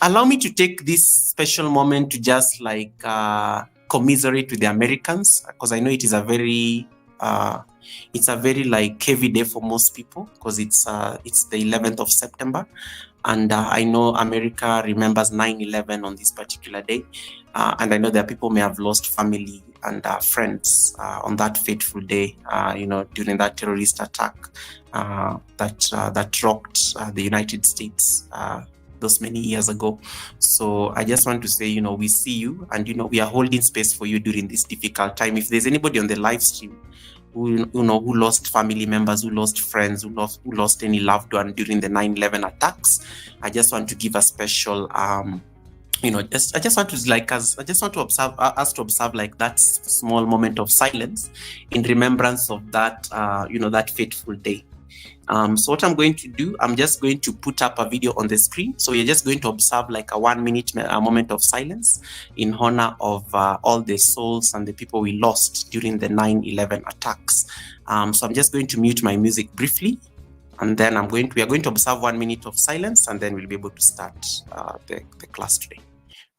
Allow me to take this special moment to just commiserate with the Americans, because I know it is a very like heavy day for most people, because it's the 11th of September, and I know America remembers 9/11 on this particular day, and I know that people may have lost family and friends on that fateful day, during that terrorist attack that rocked the United States those many years ago. So I just want to say, we see you, and we are holding space for you during this difficult time. If there's anybody on the live stream who lost family members, who lost friends, who lost any loved one during the 9/11 attacks, I just want to give a special I just want to observe us to observe like that small moment of silence in remembrance of that that fateful day. So what I'm going to do, I'm just going to put up a video on the screen. So you're just going to observe like a 1 minute moment of silence in honor of all the souls and the people we lost during the 9/11 attacks. So I'm just going to mute my music briefly, and then we are going to observe 1 minute of silence, and then we'll be able to start the class today.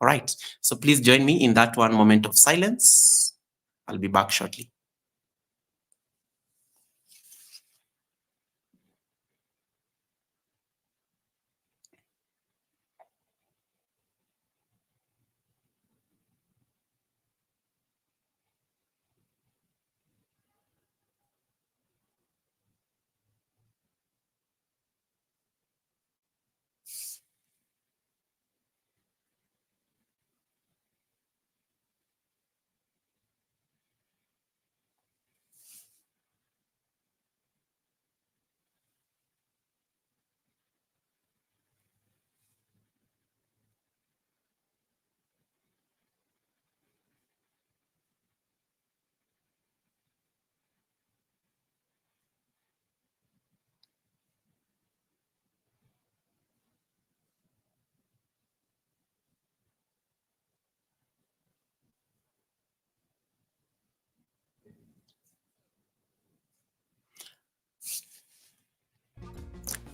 All right. So please join me in that 1 moment of silence. I'll be back shortly.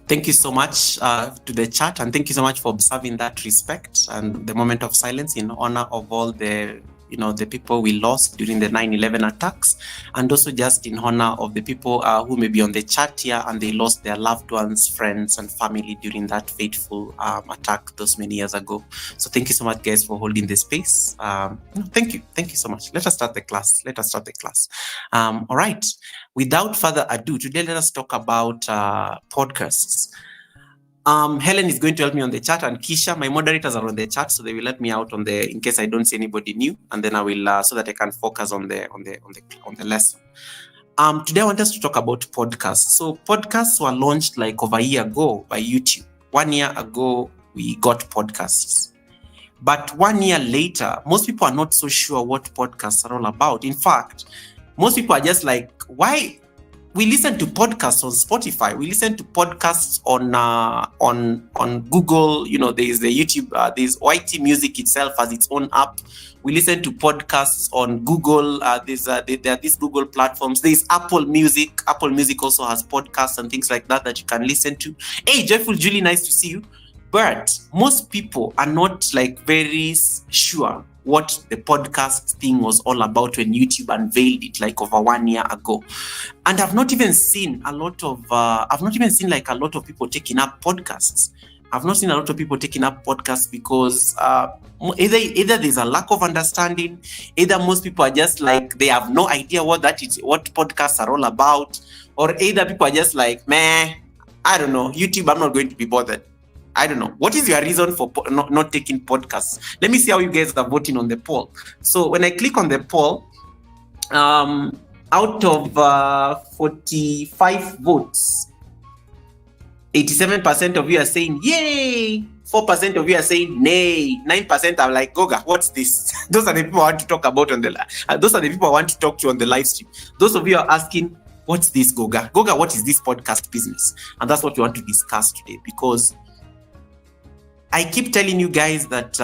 Thank you so much to the chat, and thank you so much for observing that respect and the moment of silence in honor of all the the people we lost during the 9/11 attacks, and also just in honor of the people who may be on the chat here and they lost their loved ones, friends, and family during that fateful attack those many years ago. So thank you so much, guys, for holding the space. Thank you so much. Let us start the class. All right. Without further ado, today let us talk about podcasts. Helen is going to help me on the chat, and Kisha, my moderators are on the chat, so they will let me out in case I don't see anybody new, and then I will so that I can focus on the lesson. Today I want us to talk about podcasts. So podcasts were launched like over a year ago by YouTube. 1 year ago we got podcasts, but 1 year later most people are not so sure what podcasts are all about. In fact, most people are just like, why? We listen to podcasts on Spotify. We listen to podcasts on Google. There's the YouTube. There's YT Music itself has its own app. We listen to podcasts on Google. There are these Google platforms. There's Apple Music. Apple Music also has podcasts and things like that you can listen to. Hey, Joyful Julie, nice to see you. But most people are not like very sure what the podcast thing was all about when YouTube unveiled it like over 1 year ago. And I've not even seen a lot of people taking up podcasts. I've not seen a lot of people taking up podcasts because either there's a lack of understanding, either most people are just like, they have no idea what podcasts are all about, or either people are just like, meh, I don't know, YouTube, I'm not going to be bothered. I don't know. What is your reason for not taking podcasts? Let me see how you guys are voting on the poll. So when I click on the poll, out of 45 votes, 87% of you are saying yay, 4% of you are saying nay, 9% are like, Goga, what's this? Those are the people I want to talk about those are the people I want to talk to on the live stream. Those of you are asking, what's this, Goga? Goga, what is this podcast business? And that's what we want to discuss today, because I keep telling you guys that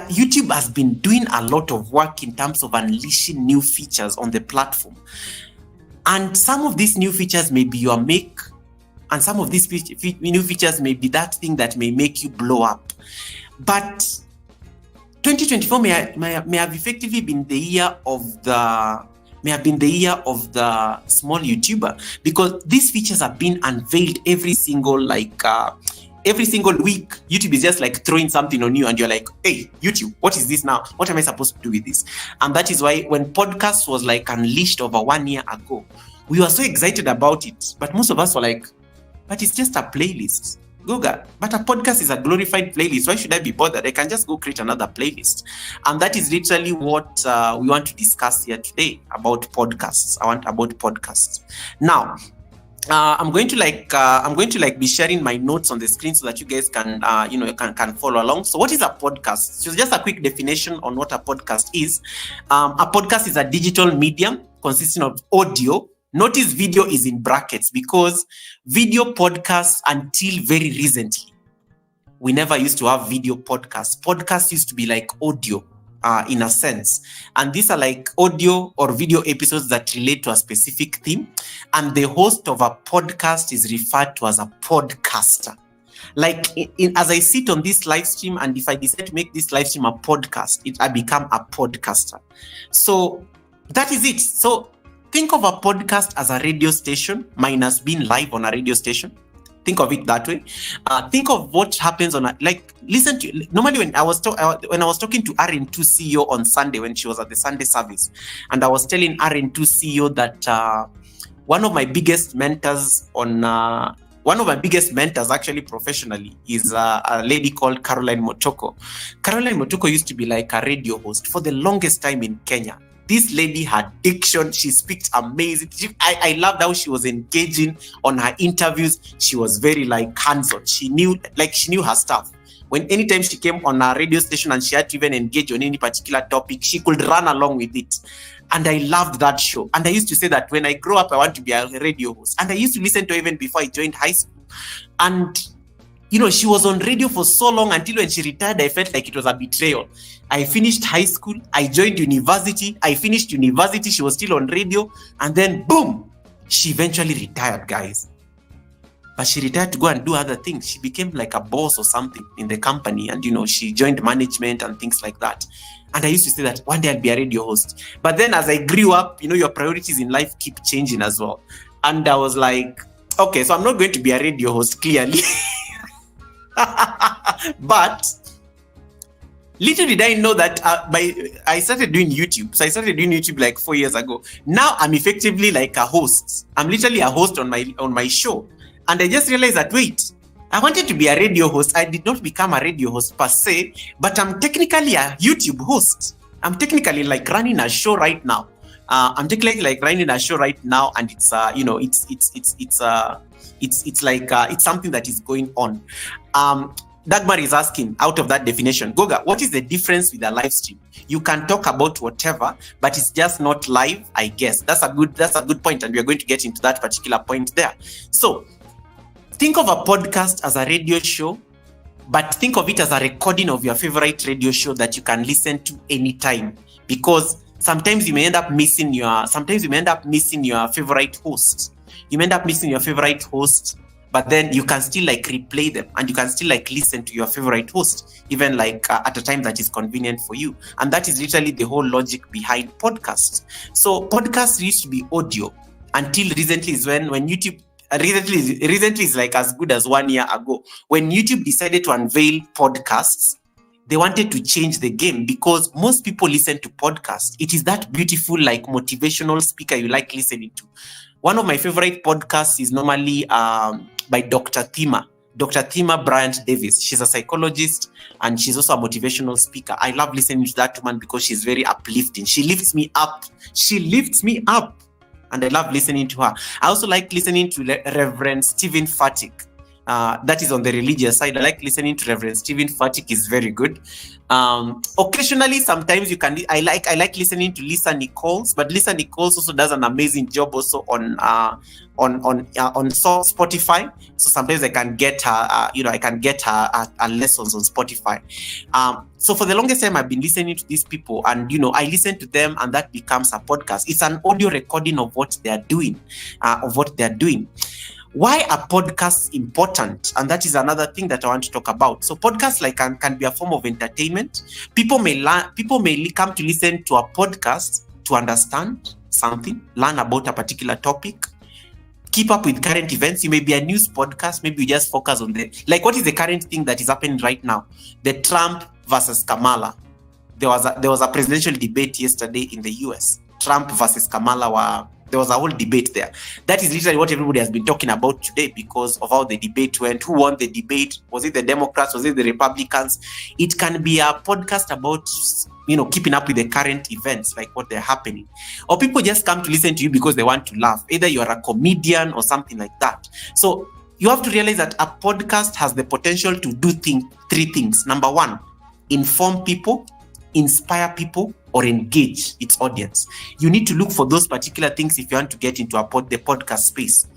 YouTube has been doing a lot of work in terms of unleashing new features on the platform. And some of these new features may be your make And some of these new features may be that thing that may make you blow up. But 2024 may have effectively been the year of the small YouTuber, because these features have been unveiled every single week. YouTube is just like throwing something on you and you're like, hey, YouTube, what is this now? What am I supposed to do with this? And that is why when podcast was like unleashed over 1 year ago, we were so excited about it. But most of us were like, but it's just a playlist. Google, but a podcast is a glorified playlist. Why should I be bothered? I can just go create another playlist. And that is literally what we want to discuss here today about podcasts. About podcasts. Now, I'm going to be sharing my notes on the screen so that you guys can can follow along. So what is a podcast? So just a quick definition on what a podcast is. A podcast is a digital medium consisting of audio. Notice video is in brackets because video podcasts until very recently, we never used to have video podcasts. Podcasts used to be like audio in a sense. And these are like audio or video episodes that relate to a specific theme. And the host of a podcast is referred to as a podcaster. Like as I sit on this live stream, and if I decide to make this live stream a podcast, I become a podcaster. So that is it. So think of a podcast as a radio station minus being live on a radio station. Think of it that way. Think of what happens listen to, normally when I was talking to RN2 CEO on Sunday when she was at the Sunday service, and I was telling RN2 CEO that one of my biggest mentors actually professionally is a lady called Caroline Motoko. Caroline Motoko used to be like a radio host for the longest time in Kenya. This lady had diction. She speaks amazing. I loved how she was engaging on her interviews. She was very hands-on. She knew her stuff. Anytime she came on a radio station and she had to even engage on any particular topic, she could run along with it. And I loved that show. And I used to say that when I grow up, I want to be a radio host. And I used to listen to her even before I joined high school. And she was on radio for so long until when she retired, I felt like it was a betrayal. I finished high school. I joined university. I finished university. She was still on radio. And then, boom, she eventually retired, guys. But she retired to go and do other things. She became like a boss or something in the company. And, she joined management and things like that. And I used to say that one day I'll be a radio host. But then as I grew up, your priorities in life keep changing as well. And I was like, okay, so I'm not going to be a radio host, clearly. But little did I know that I started doing YouTube. So I started doing YouTube like 4 years ago. Now I'm effectively like a host. I'm literally a host on my show. And I just realized that, wait, I wanted to be a radio host. I did not become a radio host per se, but I'm technically a YouTube host. I'm technically like running a show right now. And it's something that is going on. Dagmar is asking, out of that definition, Goga, what is the difference with a live stream? You can talk about whatever, but it's just not live, I guess. That's a good point, and we are going to get into that particular point there. So think of a podcast as a radio show, but think of it as a recording of your favorite radio show that you can listen to anytime. Because sometimes you may end up missing your favorite host. But then you can still replay them, and you can still listen to your favorite host, even at a time that is convenient for you. And that is literally the whole logic behind podcasts. So podcasts used to be audio until recently is when YouTube, recently is as good as 1 year ago, when YouTube decided to unveil podcasts. They wanted to change the game because most people listen to podcasts. It is that beautiful, motivational speaker you like listening to. One of my favorite podcasts is normally by Dr. Thema Bryant Davis. She's a psychologist and she's also a motivational speaker. I love listening to that woman because she's very uplifting. She lifts me up. And I love listening to her. I also like listening to Reverend Stephen Furtick. That is on the religious side. I like listening to Reverend Stephen Furtick. Is very good. Occasionally, sometimes I like listening to Lisa Nichols, but Lisa Nichols also does an amazing job also on Spotify. So sometimes I can get her, lessons on Spotify. So for the longest time, I've been listening to these people, and I listen to them, and that becomes a podcast. It's an audio recording of what they are doing, Why are podcasts important? And that is another thing that I want to talk about. So podcasts can be a form of entertainment. People may come to listen to a podcast to understand something, learn about a particular topic, keep up with current events. You may be a news podcast, maybe you just focus on what is the current thing that is happening right now? The Trump versus Kamala. There was a presidential debate yesterday in the US. Trump versus Kamala there was a whole debate there. That is literally what everybody has been talking about today because of how the debate went. Who won the debate? Was it the Democrats? Was it the Republicans? It can be a podcast about, keeping up with the current events, like what they're happening. Or people just come to listen to you because they want to laugh. Either you're a comedian or something like that. So you have to realize that a podcast has the potential to do three things. Number one, inform people, inspire people, or engage its audience. You need to look for those particular things if you want to get into the podcast space.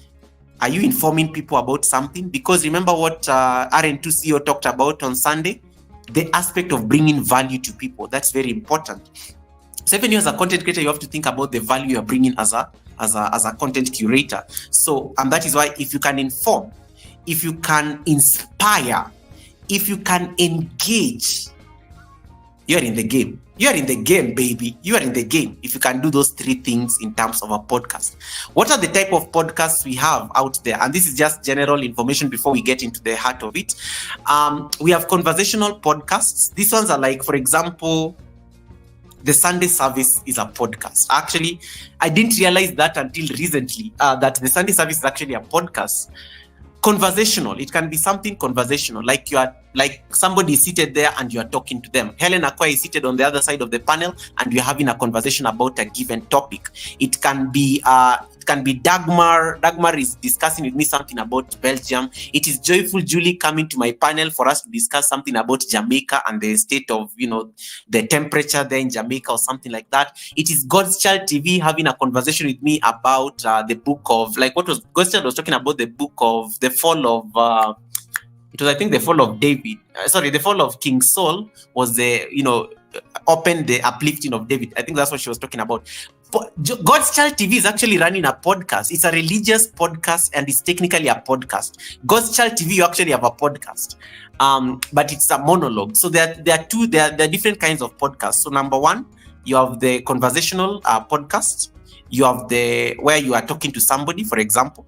Are you informing people about something? Because remember what RN2 CEO talked about on Sunday? The aspect of bringing value to people. That's very important. So even you as a content creator, you have to think about the value you're bringing as a content curator. So, and that is why if you can inform, if you can inspire, if you can engage, you're in the game. You are in the game, baby. You are in the game if you can do those three things in terms of a podcast. What are the type of podcasts we have out there? And this is just general information before we get into the heart of it. We have conversational podcasts. These ones are like, for example, the Sunday service is a podcast. Actually, I didn't realize that until recently, that the Sunday service is actually a podcast. Conversational. It can be something conversational, like somebody is seated there and you are talking to them. Helen Akwa is seated on the other side of the panel and you're having a conversation about a given topic. It can be Dagmar. Dagmar is discussing with me something about Belgium. It is Joyful Julie coming to my panel for us to discuss something about Jamaica and the state of, the temperature there in Jamaica or something like that. It is God's Child TV having a conversation with me about the book of, God's Child was talking about the book of the fall of, it was, I think, the fall of David. The fall of King Saul was opened the uplifting of David. I think that's what she was talking about. God's Child TV is actually running a podcast. It's a religious podcast and it's technically a podcast. God's Child TV, you actually have a podcast, but it's a monologue. So there are different kinds of podcasts. So number one, you have the conversational podcast. You have where you are talking to somebody, for example.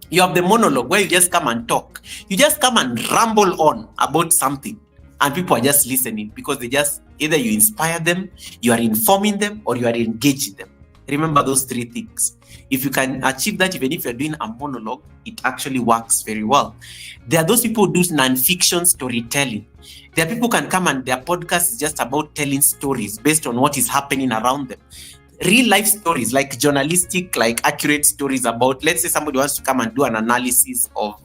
You have the monologue where you just come and talk. You just come and ramble on about something and people are just listening because either you inspire them, you are informing them, or you are engaging them. Remember those three things. If you can achieve that, even if you're doing a monologue, it actually works very well. There are those people who do non-fiction storytelling. There are people who can come and their podcast is just about telling stories based on what is happening around them. Real life stories, like journalistic, accurate stories about, let's say somebody wants to come and do an analysis of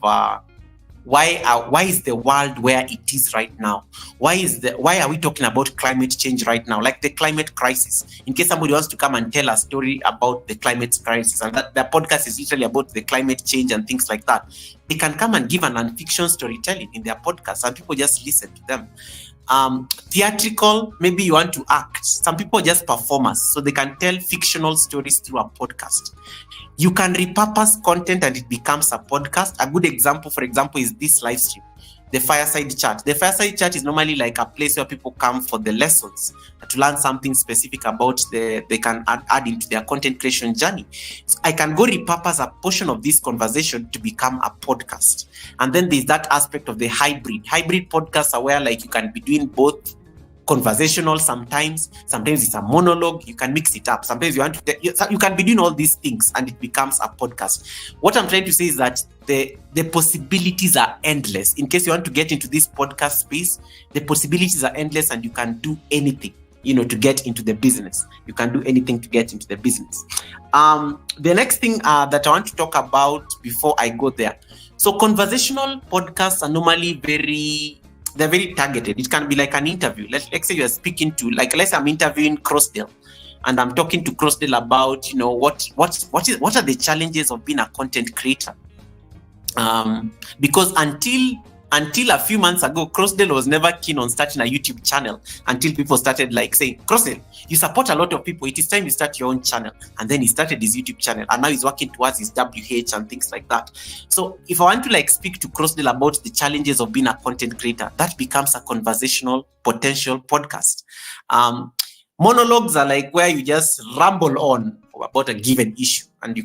why is the world where it is right now? Why are we talking about climate change right now? Like the climate crisis. In case somebody wants to come and tell a story about the climate crisis, and that their podcast is literally about the climate change and things like that, they can come and give a non-fiction storytelling in their podcast and people just listen to them. Theatrical, maybe you want to act. Some people are just performers, so they can tell fictional stories through a podcast. You can repurpose content and it becomes a podcast. A good example, for example, is this live stream, the Fireside Chat. The Fireside Chat is normally like a place where people come for the lessons to learn something specific about they can add into their content creation journey. So I can go repurpose a portion of this conversation to become a podcast. And then there's that aspect of the hybrid. Hybrid podcasts are where you can be doing both conversational sometimes it's a monologue. You can mix it up. Sometimes you can be doing all these things and it becomes a podcast. What I'm trying to say is that the possibilities are endless. In case you want to get into this podcast space, the possibilities are endless and you can do anything, to get into the business. You can do anything to get into the business. The next thing that I want to talk about before I go there. So conversational podcasts are normally they're very targeted. It can be like an interview. Let's say you're speaking to, let's say I'm interviewing Crossdale and I'm talking to Crossdale about, what are the challenges of being a content creator? Because until until a few months ago, Crossdale was never keen on starting a YouTube channel until people started like saying, Crossdale, you support a lot of people. It is time you start your own channel. And then he started his YouTube channel, and now he's working towards his WH and things like that. So if I want to like speak to Crossdale about the challenges of being a content creator, that becomes a conversational potential podcast. Monologues are like where you just ramble on about a given issue, and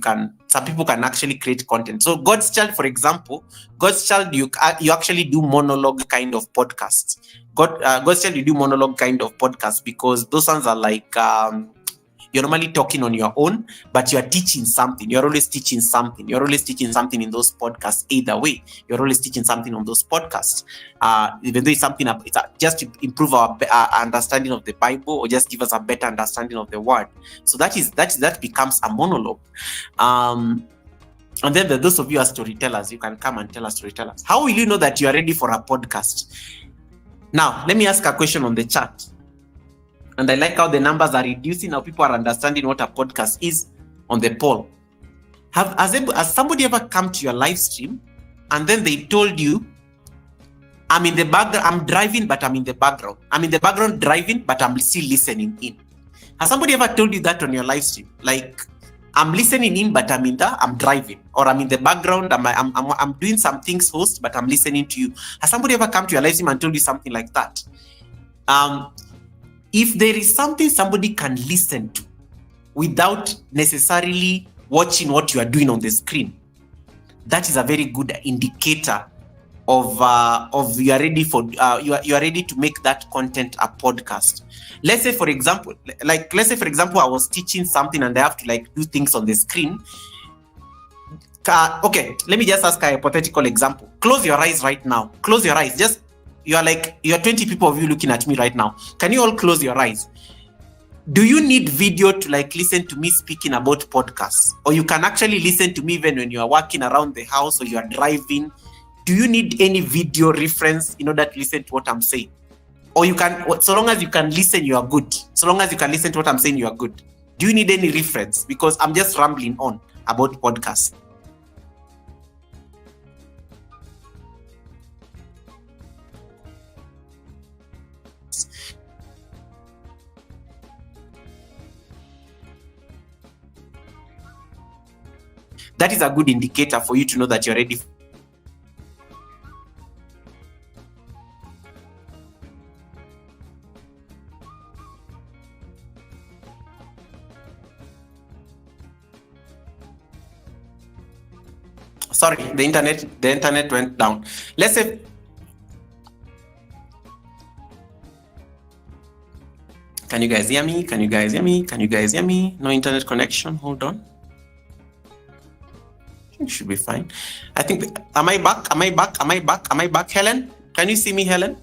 some people can actually create content. So God's Child, for example, God's Child, you actually do monologue kind of podcasts. God's Child, you do monologue kind of podcasts because those ones are like you're normally talking on your own, but you're teaching something. You're always teaching something. You're always teaching something in those podcasts. Either way, you're always teaching something on those podcasts. Even though it's something, it's just to improve our understanding of the Bible, or just give us a better understanding of the Word. So that becomes a monologue. And then those of you as storytellers, you can come and tell us storytellers. How will you know that you are ready for a podcast? Now, let me ask a question on the chat. And I like how the numbers are reducing. Now people are understanding what a podcast is on the poll. Has somebody ever come to your live stream and then they told you, I'm in the background, I'm driving, but I'm in the background. I'm in the background driving, but I'm still listening in. Has somebody ever told you that on your live stream? Like, I'm listening in, but I'm driving, or I'm in the background. I'm doing some things host, but I'm listening to you. Has somebody ever come to your live stream and told you something like that? If there is something somebody can listen to without necessarily watching what you are doing on the screen, that is a very good indicator of you are ready for you are ready to make that content a podcast. Let's say for example, I was teaching something and I have to like do things on the screen. Okay, let me just ask a hypothetical example. Close your eyes right now. Close your eyes. Just you are 20 people of you looking at me right now. Can you all close your eyes? Do you need video to like listen to me speaking about podcasts? Or you can actually listen to me even when you are walking around the house or you are driving? Do you need any video reference in order to listen to what I'm saying? Or you can, so long as you can listen, you are good. So long as you can listen to what I'm saying, you are good. Do you need any reference? Because I'm just rambling on about podcasts. That is a good indicator for you to know that you're ready. Sorry, the internet went down. Let's say, can you guys hear me? Can you guys hear me? Can you guys hear me? No internet connection. Hold on. It should be fine. I think, am I back? Am I back? Am I back? Am I back? Helen, can you see me, Helen?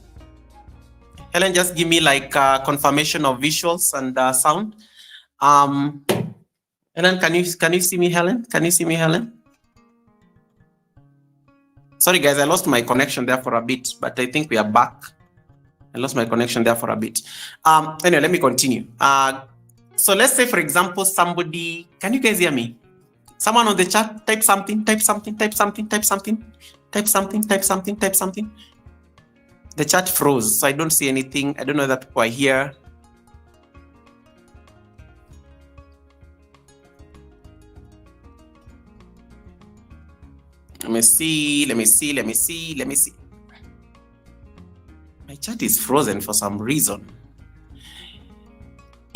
Helen, just give me like confirmation of visuals and sound. Helen, can you see me, Helen? Can you see me, Helen? Sorry, guys, I lost my connection there for a bit, but I think we are back. I lost my connection there for a bit. Anyway, let me continue. So let's say, for example, somebody, can you guys hear me? Someone on the chat, type something, type something, type something, type something, type something, type something, type something. The chat froze, so I don't see anything. I don't know that people are here. Let me see. My chat is frozen for some reason.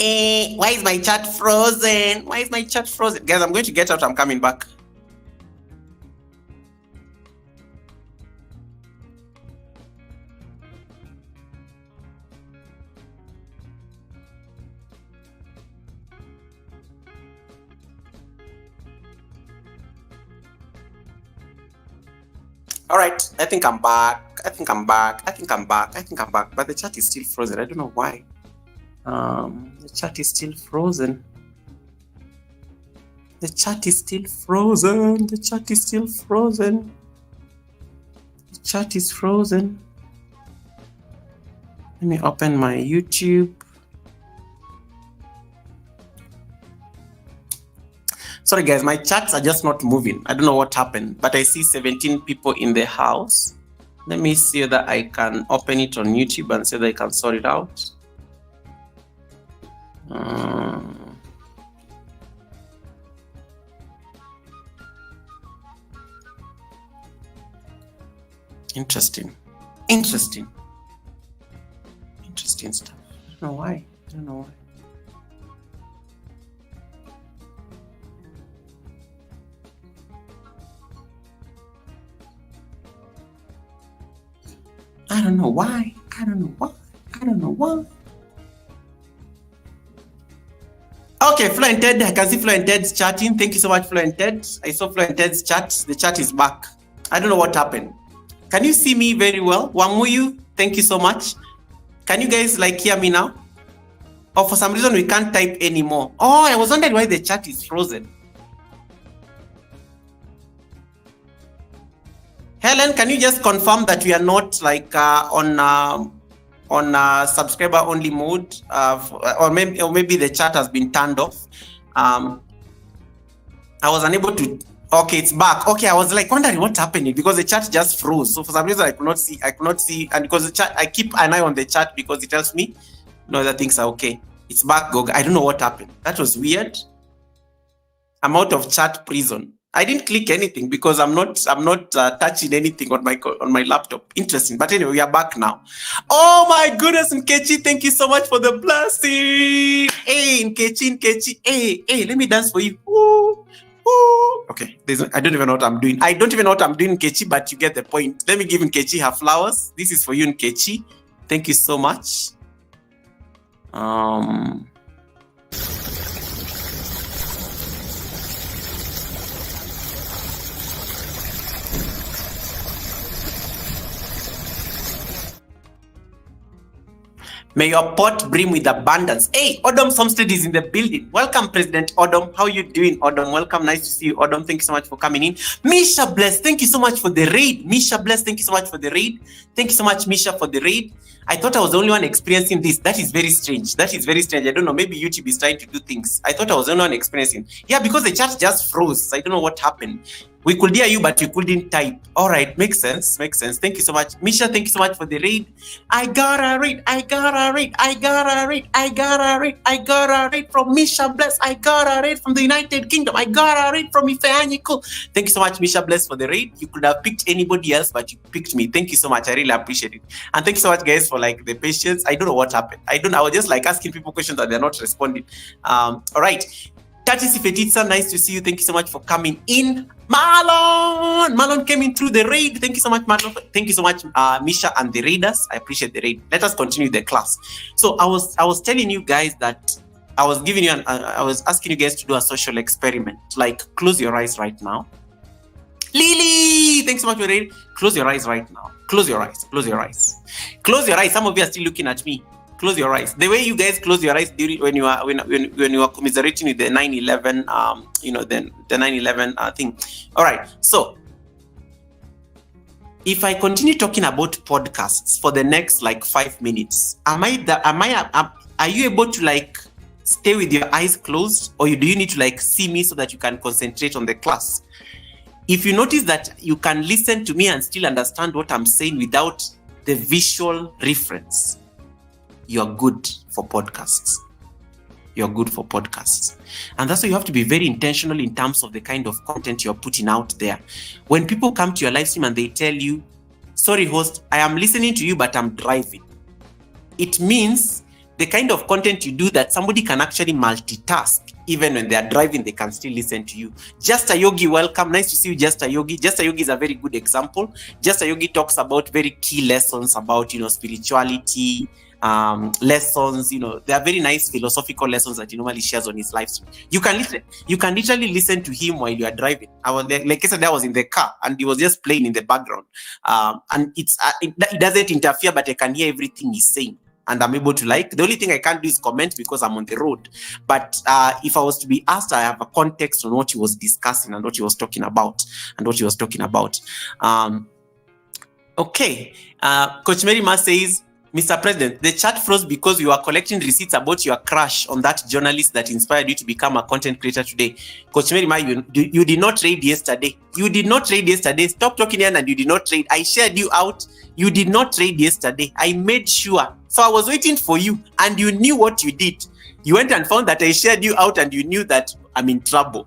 Why is my chat frozen? Why is my chat frozen? Guys, I'm going to get out. I'm coming back. All right, I think I'm back. But the chat is still frozen. I don't know why. The chat is still frozen. The chat is still frozen. The chat is still frozen. The chat is frozen. Let me open my YouTube. Sorry guys, my chats are just not moving. I don't know what happened, but I see 17 people in the house. Let me see that I can open it on YouTube and see that I can sort it out. Interesting stuff. I don't know why. Okay, Flo and Ted, I can see Flo and Ted's chatting. Thank you so much, Flo and Ted. I saw Flo and Ted's chat. The chat is back. I don't know what happened. Can you see me very well? Wamuyu, thank you so much. Can you guys hear me now? Or for some reason we can't type anymore. Oh, I was wondering why the chat is frozen. Helen, can you just confirm that we are not on subscriber only mode, or maybe the chat has been turned off? I was unable to. Okay, it's back. Okay, I was wondering what's happening because the chat just froze. So for some reason I could not see, and because the chat, I keep an eye on the chat because it tells me no other things are okay. It's back, Goga. I don't know what happened. That was weird. I'm out of chat prison. I didn't click anything because I'm not touching anything on my laptop. Interesting. But anyway, we are back now. Oh my goodness, Nkechi, thank you so much for the blessing. Hey, Nkechi. Hey, let me dance for you. Ooh. Okay, I don't even know what I'm doing. Nkechi, but you get the point. Let me give Nkechi her flowers. This is for you, Nkechi. Thank you so much. May your pot brim with abundance. Hey, Odom Somstead is in the building. Welcome, President Odom. How you doing, Odom? Welcome. Nice to see you, Odom. Thank you so much for coming in. Misha Bless, thank you so much for the raid. Misha Bless, thank you so much for the raid. Thank you so much, Misha, for the raid. I thought I was the only one experiencing this. That is very strange. I don't know. Maybe YouTube is trying to do things. I thought I was the only one experiencing. Yeah, because the chat just froze. I don't know what happened. We could hear you, but you couldn't type. All right, makes sense. Thank you so much. Misha, thank you so much for the raid. I got a raid from Misha Bless. I got a raid from the United Kingdom. I got a raid from Ifeanyiku. Thank you so much, Misha Bless, for the raid. You could have picked anybody else, but you picked me. Thank you so much. I really appreciate it. And thank you so much, guys, for the patience. I don't know what happened. I was just asking people questions that they're not responding. All right. Tatis Fetitsa, nice to see you. Thank you so much for coming in. Marlon came in through the raid. Thank you so much, Marlon. Thank you so much, Misha and the raiders. I appreciate the raid. Let us continue the class. So I was telling you guys that I was asking you guys to do a social experiment. Close your eyes right now. Lily, thanks so much for the raid. Close your eyes right now. Close your eyes. Some of you are still looking at me. Close your eyes. The way you guys close your eyes when you are commiserating with the 9/11, the 9/11 thing. All right. So, if I continue talking about podcasts for the next 5 minutes, are you able to stay with your eyes closed, or do you need to see me so that you can concentrate on the class? If you notice that you can listen to me and still understand what I'm saying without the visual reference, you're good for podcasts. And that's why you have to be very intentional in terms of the kind of content you're putting out there. When people come to your live stream and they tell you, sorry, host, I am listening to you, but I'm driving. It means the kind of content you do that somebody can actually multitask. Even when they are driving, they can still listen to you. Just a Yogi, welcome. Nice to see you, Just a Yogi. Just a Yogi is a very good example. Just a Yogi talks about very key lessons about, spirituality, lessons. There are very nice philosophical lessons that he normally shares on his live stream. You can literally listen to him while you are driving. I was in the car and he was just playing in the background. And it doesn't interfere, but I can hear everything he's saying. And I'm able to the only thing I can't do is comment because I'm on the road. But if I was to be asked, I have a context on what he was discussing and what he was talking about. Okay. Coach Merima says, Mr. President, the chat froze because you are collecting receipts about your crush on that journalist that inspired you to become a content creator today. Coach Mary, you did not trade yesterday. You did not trade yesterday. Stop talking here, and you did not trade. I shared you out. You did not trade yesterday. I made sure. So I was waiting for you, and you knew what you did. You went and found that I shared you out, and you knew that I'm in trouble.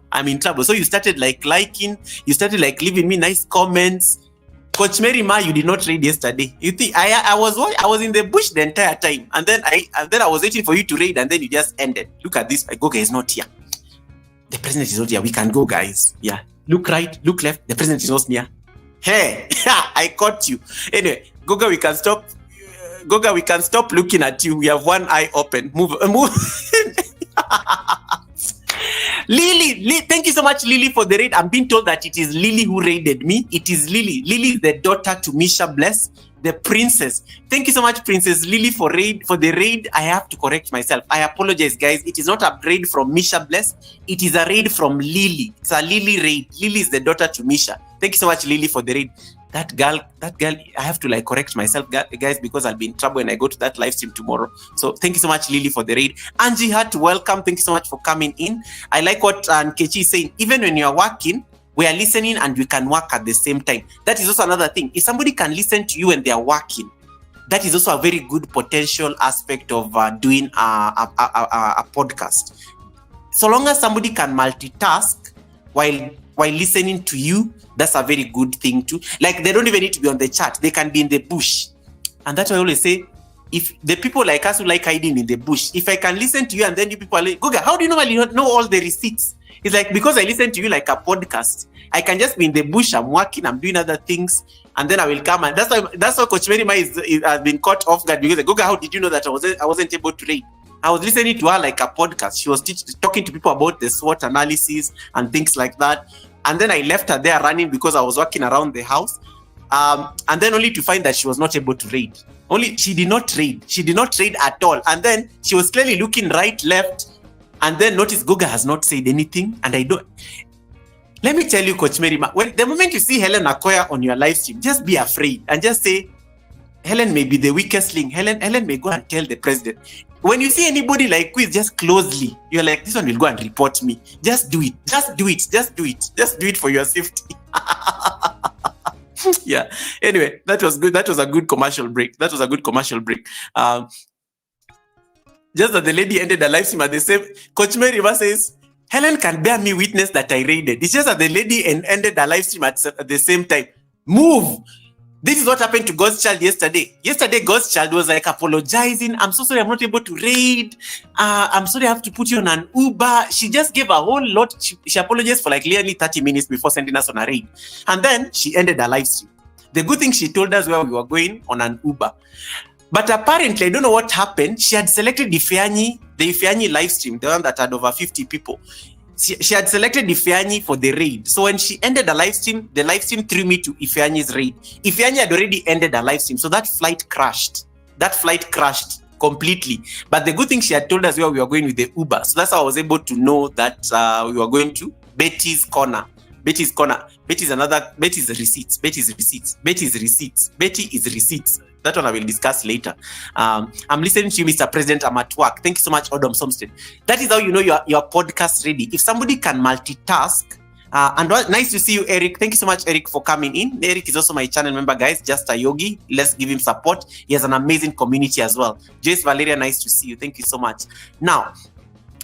So you started liking, you started leaving me nice comments. Coach Mary you did not trade yesterday. You think I was in the bush the entire time, and then I was waiting for you to raid, and then you just ended. Look at this. Goga is not here. The president is not here. We can go, guys. Yeah. Look right, look left. The president is not here. Hey, I caught you. Anyway, Goga, we can stop. Goga, we can stop looking at you. We have one eye open. Move. Lily, thank you so much, Lily, for the raid. I'm being told that it is Lily who raided me. It is Lily. Lily is the daughter to Misha Bless, the princess. Thank you so much, Princess Lily, for the raid. I have to correct myself. I apologize, guys. It is not a raid from Misha Bless. It is a raid from Lily. It's a Lily raid. Lily is the daughter to Misha. Thank you so much, Lily, for the raid. That girl, I have to correct myself, guys, because I'll be in trouble when I go to that live stream tomorrow. So thank you so much, Lily, for the raid. Angie Hart, welcome. Thank you so much for coming in. I like what Nkechi is saying. Even when you're working, we are listening and we can work at the same time. That is also another thing. If somebody can listen to you when they are working, that is also a very good potential aspect of doing a podcast. So long as somebody can multitask while listening to you, that's a very good thing too. They don't even need to be on the chat. They can be in the bush. And that's why I always say, if the people like us who like hiding in the bush, if I can listen to you and then you people are like, Goga, how do you normally know all the receipts? It's because I listen to you like a podcast. I can just be in the bush, I'm working, I'm doing other things, and then I will come. And that's why Coach Mary has been caught off guard, because Goga, how did you know that I wasn't able to read? I was listening to her like a podcast. She was talking to people about the SWOT analysis and things like that. And then I left her there running because I was walking around the house. And then only to find that she was not able to read. She did not trade. She did not trade at all. And then she was clearly looking right, left, and then noticed Goga has not said anything. And I don't. Let me tell you, Coach Mary, the moment you see Helen Akoya on your live stream, just be afraid and just say, Helen may be the weakest link. Helen may go and tell the president. When you see anybody like Quiz just closely, you're like, this one will go and report me. Just do it. Just do it. Just do it. Just do it for your safety. Yeah. Anyway, that was good. That was a good commercial break. Just that the lady ended the live stream at the same. Coach Mary says, Helen can bear me witness that I raided. It's just that the lady ended the live stream at the same time. Move. This is what happened to God's Child yesterday. Yesterday, God's Child was apologizing. I'm so sorry I'm not able to raid. I'm sorry I have to put you on an Uber. She just gave a whole lot. She apologized for nearly 30 minutes before sending us on a raid. And then she ended the live stream. The good thing, she told us where we were going on an Uber. But apparently, I don't know what happened. She had selected the Ifeanyi live stream, the one that had over 50 people. She had selected Ifeanyi for the raid. So when she ended the live stream threw me to Ifeanyi's raid. Ifeanyi had already ended the live stream. So that flight crashed. Completely. But the good thing, she had told us where we were going with the Uber. So that's how I was able to know that we were going to Betty's Corner. Betty is receipts. That one I will discuss later. I'm listening to you, Mr. President. I'm at work. Thank you so much, Odom Somstead. That is how you know your podcast ready. If somebody can multitask, and nice to see you, Eric. Thank you so much, Eric, for coming in. Eric is also my channel member, guys. Just a yogi. Let's give him support. He has an amazing community as well. Jace Valeria, nice to see you. Thank you so much. Now,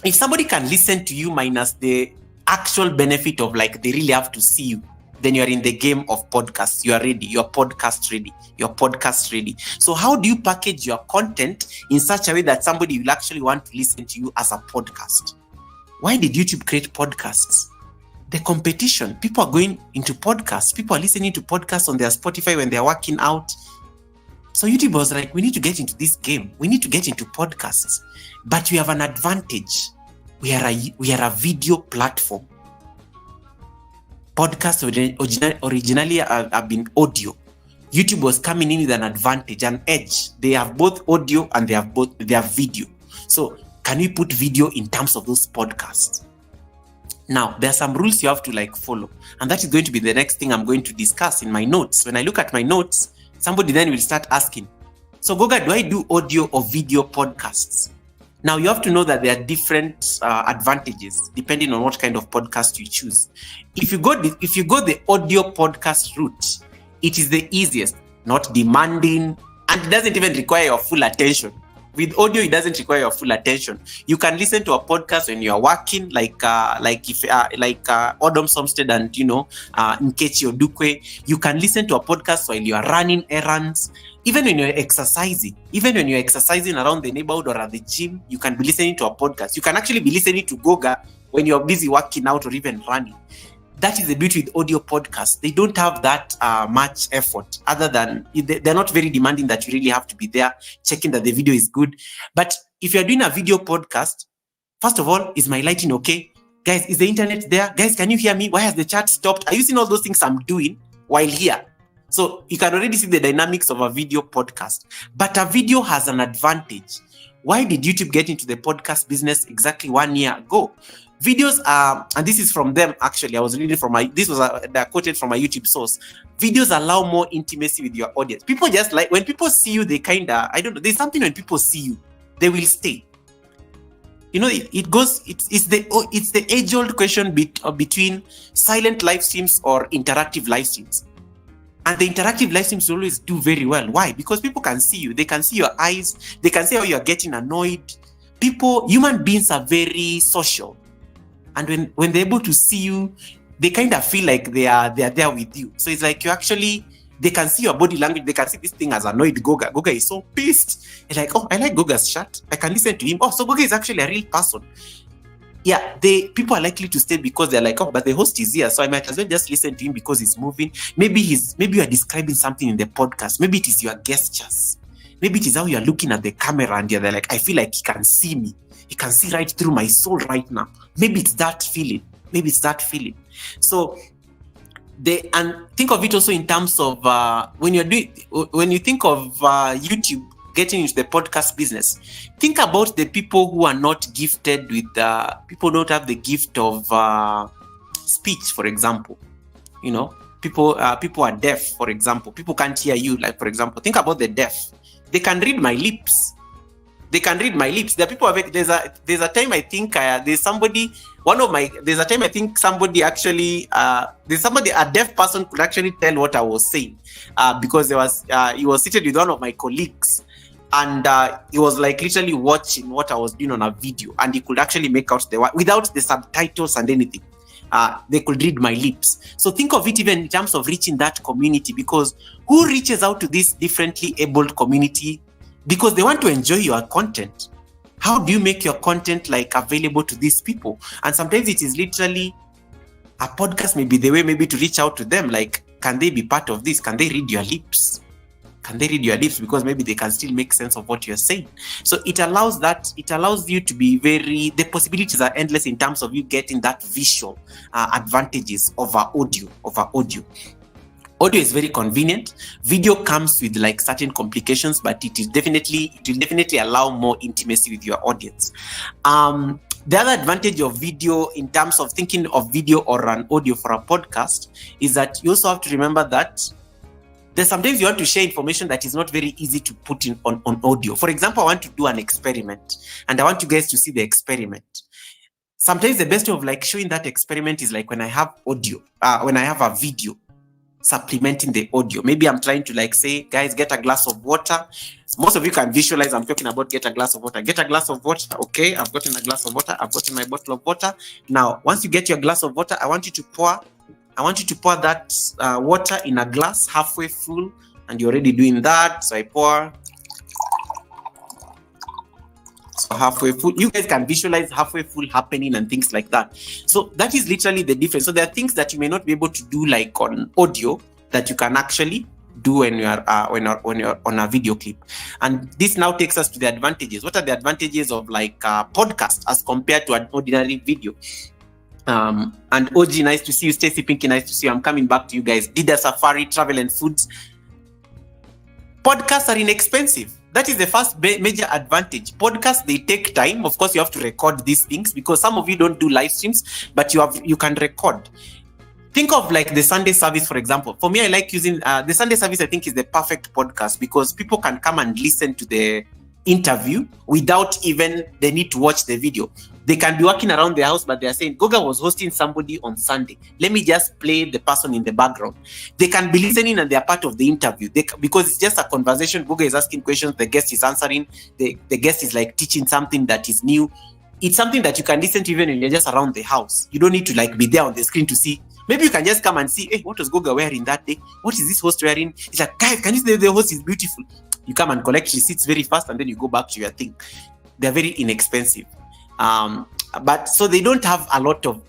if somebody can listen to you minus the actual benefit of they really have to see you, then you're in the game of podcasts. You are ready. You're podcast ready. So how do you package your content in such a way that somebody will actually want to listen to you as a podcast? Why did YouTube create podcasts? The competition. People are going into podcasts. People are listening to podcasts on their Spotify when they're working out. So YouTube was like, we need to get into this game. We need to get into podcasts. But we have an advantage. We are a video platform. Podcasts originally have been audio. YouTube was coming in with an advantage, an edge. They have both audio and they have video. So can we put video in terms of those podcasts? Now, there are some rules you have to follow. And that is going to be the next thing I'm going to discuss in my notes. When I look at my notes, somebody then will start asking, So Goga, do I do audio or video podcasts? Now you have to know that there are different advantages depending on what kind of podcast you choose. If you go the audio podcast route, it is the easiest, not demanding, and it doesn't even require your full attention. With audio, it doesn't require your full attention. You can listen to a podcast when you are working, like Odom Somstead and Nkechi Odukwe. You can listen to a podcast while you are running errands. Even when you're exercising around the neighborhood or at the gym, you can be listening to a podcast. You can actually be listening to Goga when you're busy working out or even running. That is the beauty with audio podcasts. They don't have that much effort, other than they're not very demanding that you really have to be there checking that the video is good. But if you're doing a video podcast, first of all, is my lighting okay? Guys, is the internet there? Guys, can you hear me? Why has the chat stopped? Are you seeing all those things I'm doing while here? So you can already see the dynamics of a video podcast. But a video has an advantage. Why did YouTube get into the podcast business exactly 1 year ago? Videos are, and this is from them actually, I was reading from they're quoted from a YouTube source. Videos allow more intimacy with your audience. People just like, when people see you, they there's something when people see you, they will stay. It's the age-old question between silent live streams or interactive live streams. And the interactive live streams always do very well. Why? Because people can see you. They can see your eyes. They can see how you're getting annoyed. Human beings are very social. And when they're able to see you, they kind of feel like they are there with you. So it's like they can see your body language. They can see this thing has annoyed Goga. Goga is so pissed. It's like, oh, I like Goga's shirt. I can listen to him. Oh, so Goga is actually a real person. Yeah, people are likely to stay because they're like, oh, but the host is here, so I might as well just listen to him because he's moving. Maybe you are describing something in the podcast. Maybe it is your gestures. Maybe it is how you are looking at the camera and they're like, I feel like he can see me. He can see right through my soul right now. Maybe it's that feeling. So and think of it also in terms of when you think of YouTube getting into the podcast business, think about the people who are not gifted with people don't have the gift of speech, for example. People are deaf, for example. People can't hear you, like, for example. Think about the deaf. They can read my lips. There are people. There's a time I think there's somebody. There's a time I think somebody actually. A deaf person could actually tell what I was saying, because he was seated with one of my colleagues, and he was like literally watching what I was doing on a video, and he could actually make out without the subtitles and anything. They could read my lips. So think of it even in terms of reaching that community, because who reaches out to this differently abled community? Because they want to enjoy your content. How do you make your content available to these people? And sometimes it is literally a podcast may be the way maybe to reach out to them. Like, can they be part of this? Can they read your lips? Because maybe they can still make sense of what you're saying. So it allows you to be the possibilities are endless in terms of you getting that visual advantages over audio. Audio is very convenient. Video comes with certain complications, but it will definitely allow more intimacy with your audience. The other advantage of video in terms of thinking of video or an audio for a podcast is that you also have to remember that there's sometimes you want to share information that is not very easy to put in on audio. For example, I want to do an experiment and I want you guys to see the experiment. Sometimes the best way of showing that experiment is when I have audio, when I have a video supplementing the audio. Maybe I'm trying to say, guys, get a glass of water. Most of you can visualize I'm talking about get a glass of water. Get a glass of water. Okay, I've gotten a glass of water. I've gotten my bottle of water. Now, once you get your glass of water, I want you to pour that water in a glass halfway full, and you're already doing that. So I pour. So halfway full. You guys can visualize halfway full happening and things like that. So that is literally the difference. So there are things that you may not be able to do on audio that you can actually do when you're on a video clip. And this now takes us to the advantages. What are the advantages of podcast as compared to an ordinary video? And OG, nice to see you. Stacy Pinky, nice to see you. I'm coming back to you guys. Dida Safari, Travel and Foods. Podcasts are inexpensive. That is the first major advantage. Podcasts, they take time. Of course, you have to record these things because some of you don't do live streams, but you can record. think of like the Sunday service, for example. For me, I like using the Sunday service. I think is the perfect podcast because people can come and listen to the interview without even the need to watch the video. They can be walking around the house, but they are saying, Goga was hosting somebody on Sunday. Let me just play the person in the background. They can be listening and they are part of the interview because it's just a conversation. Goga is asking questions, the guest is answering, the guest is like teaching something that is new. It's something that you can listen to even when you're just around the house. You don't need to like be there on the screen to see. Maybe you can just come and see, hey, what was Goga wearing that day? What is this host wearing? It's like, guys, can you see the host is beautiful? You come and collect receipts very fast and then you go back to your thing. They're very inexpensive. But so they don't have a lot of,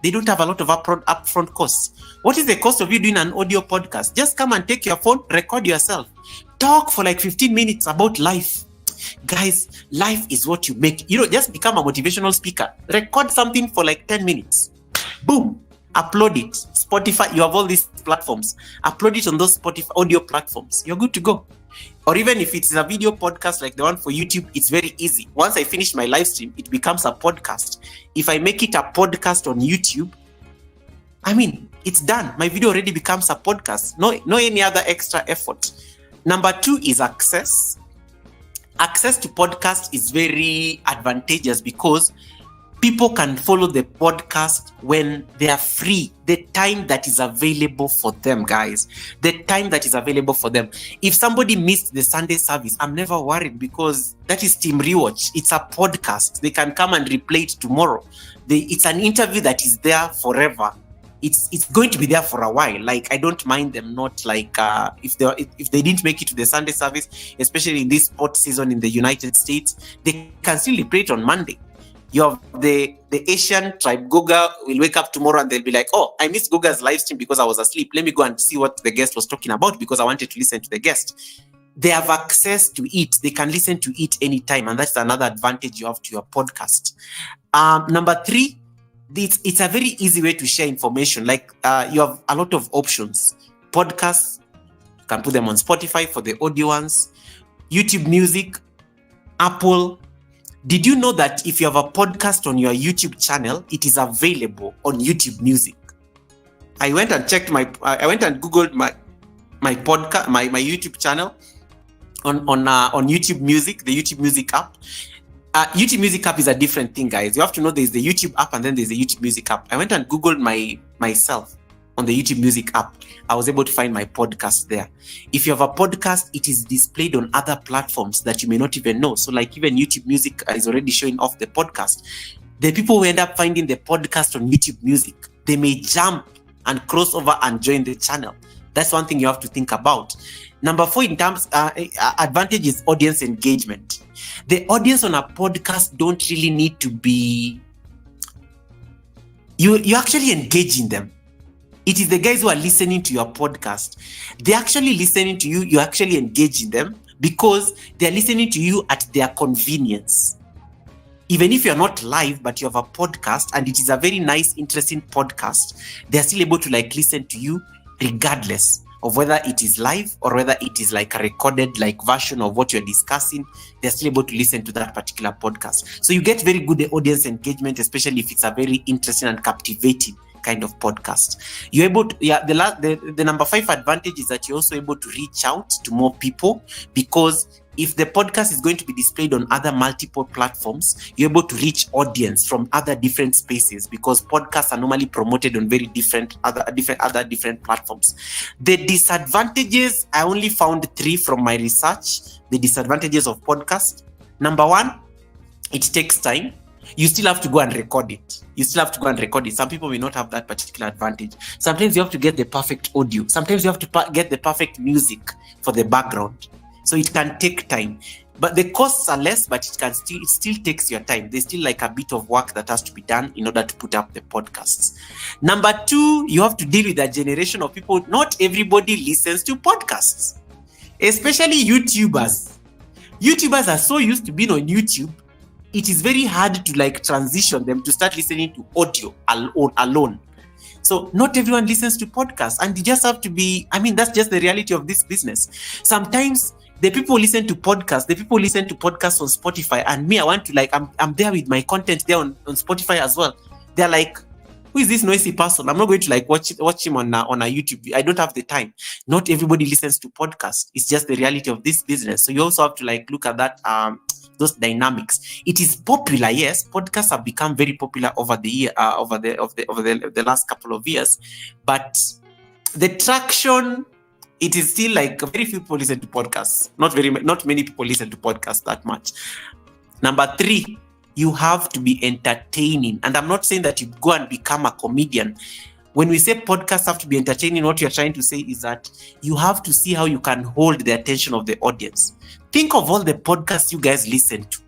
they don't have a lot of upfront costs. What is the cost of you doing an audio podcast? Just come and take your phone, record yourself. Talk for like 15 minutes about life. Guys, life is what you make. Just become a motivational speaker. Record something for like 10 minutes. Boom. Upload it. Spotify, you have all these platforms. Upload it on those Spotify audio platforms. You're good to go. Or even if it's a video podcast like the one for YouTube, it's very easy. Once I finish my live stream, it becomes a podcast. If I make it a podcast on YouTube, it's done. My video already becomes a podcast. No any other extra effort. Number 2 is access. Access to podcast is very advantageous because people can follow the podcast when they are free. The time that is available for them, guys. The time that is available for them. If somebody missed the Sunday service, I'm never worried because that is Team Rewatch. It's a podcast. They can come and replay it tomorrow. It's an interview that is there forever. It's going to be there for a while. Like, I don't mind them not like if they didn't make it to the Sunday service, especially in this sports season in the United States, they can still replay it on Monday. You have the Asian tribe. Goga will wake up tomorrow and they'll be like, oh, I missed Goga's live stream because I was asleep. Let me go and see what the guest was talking about because I wanted to listen to the guest. They have access to it. They can listen to it anytime. And that's another advantage you have to your podcast. Number 3, it's a very easy way to share information. Like you have a lot of options. Podcasts, you can put them on Spotify for the audio ones. YouTube Music, Apple. Did you know that if you have a podcast on your YouTube channel, it is available on YouTube Music? I went and Googled my podcast, my YouTube channel on YouTube Music, the YouTube Music app. YouTube Music app is a different thing, guys. You have to know there's the YouTube app and then there's the YouTube Music app. I went and Googled myself on the YouTube Music app. I was able to find my podcast there. If you have a podcast, it is displayed on other platforms that you may not even know. So like even YouTube Music is already showing off the podcast. The people who end up finding the podcast on YouTube Music, they may jump and cross over and join the channel. That's one thing you have to think about. Number 4 in terms advantage is audience engagement. The audience on a podcast don't really need to be, you actually engage in them. It is the guys who are listening to your podcast. They're actually listening to you. You actually engage in them because they're listening to you at their convenience. Even if you're not live, but you have a podcast and it is a very nice, interesting podcast, they're still able to like listen to you regardless of whether it is live or whether it is like a recorded like version of what you're discussing. They're still able to listen to that particular podcast. So you get very good audience engagement, especially if it's a very interesting and captivating kind of podcast. You're able to, the number 5 advantage is that you're also able to reach out to more people because if the podcast is going to be displayed on other multiple platforms, you're able to reach audience from other different spaces because podcasts are normally promoted on very different platforms. The disadvantages, I only found 3 from my research. The disadvantages of podcast. Number 1, it takes time. You still have to go and record it. Some people may not have that particular advantage. Sometimes you have to get the perfect audio. Sometimes you have to get the perfect music for the background. So it can take time. But the costs are less, but it still takes your time. There's still like a bit of work that has to be done in order to put up the podcasts. Number 2, you have to deal with a generation of people. Not everybody listens to podcasts, especially YouTubers. YouTubers are so used to being on YouTube. It is very hard to like transition them to start listening to audio alone. So not everyone listens to podcasts, and you just have to be, that's just the reality of this business. Sometimes the people listen to podcasts on Spotify, and me, I want to like, I'm there with my content there on Spotify as well. They're like, who is this noisy person? I'm not going to like watch him on a YouTube. I don't have the time. Not everybody listens to podcasts. It's just the reality of this business. So you also have to like look at that those dynamics. It is popular, yes. Podcasts have become very popular over the last couple of years, but the traction, it is still like very few people listen to podcasts. Not many people listen to podcasts that much. Number 3, you have to be entertaining. And I'm not saying that you go and become a comedian. When we say podcasts have to be entertaining, what you're trying to say is that you have to see how you can hold the attention of the audience. Think of all the podcasts you guys listen to.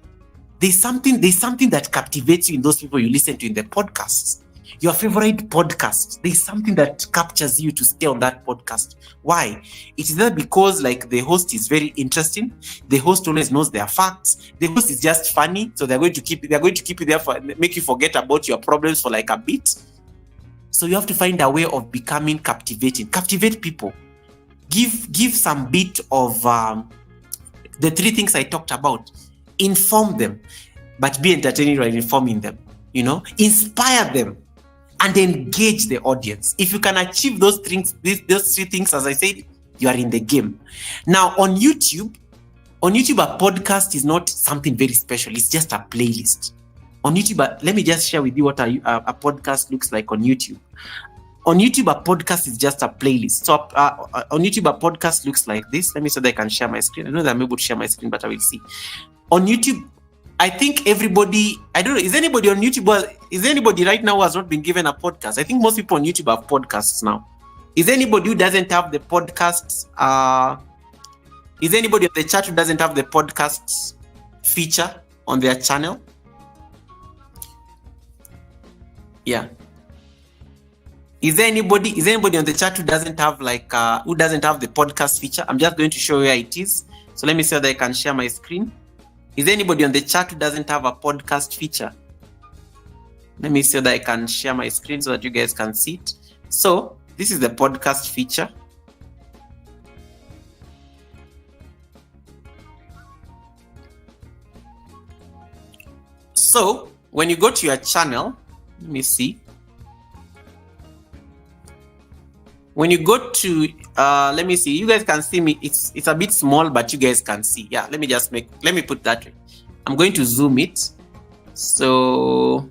There's something that captivates you in those people you listen to in the podcasts. Your favorite podcast, there's something that captures you to stay on that podcast. Why? It is that because like the host is very interesting. The host always knows their facts. The host is just funny, so they're going to keep you there for make you forget about your problems for like a bit. So you have to find a way of becoming captivating. Captivate people. Give some bit of the 3 things I talked about. Inform them, but be entertaining while informing them. Inspire them and engage the audience. If you can achieve those 3 things, as I said, you are in the game. Now on YouTube, a podcast is not something very special. It's just a playlist. On YouTube, let me just share with you what a podcast looks like on YouTube. On YouTube, a podcast is just a playlist. So on YouTube, a podcast looks like this. Let me see that I can share my screen. I know that I'm able to share my screen, but I will see. On YouTube, I think everybody, I don't know, is anybody on YouTube, is anybody right now who has not been given a podcast? I think most people on YouTube have podcasts now. Is anybody who doesn't have the podcasts, is anybody on the chat who doesn't have the podcasts feature on their channel? Yeah. Is there anybody on the chat who doesn't have the podcast feature? I'm just going to show you where it is. So let me see whether I can share my screen. Is there anybody on the chat who doesn't have a podcast feature? Let me see whether I can share my screen so that you guys can see it. So this is the podcast feature. So when you go to your channel, let me see. When you go to, let me see, you guys can see me. It's a bit small, but you guys can see. Yeah, let me put that way. I'm going to zoom it. So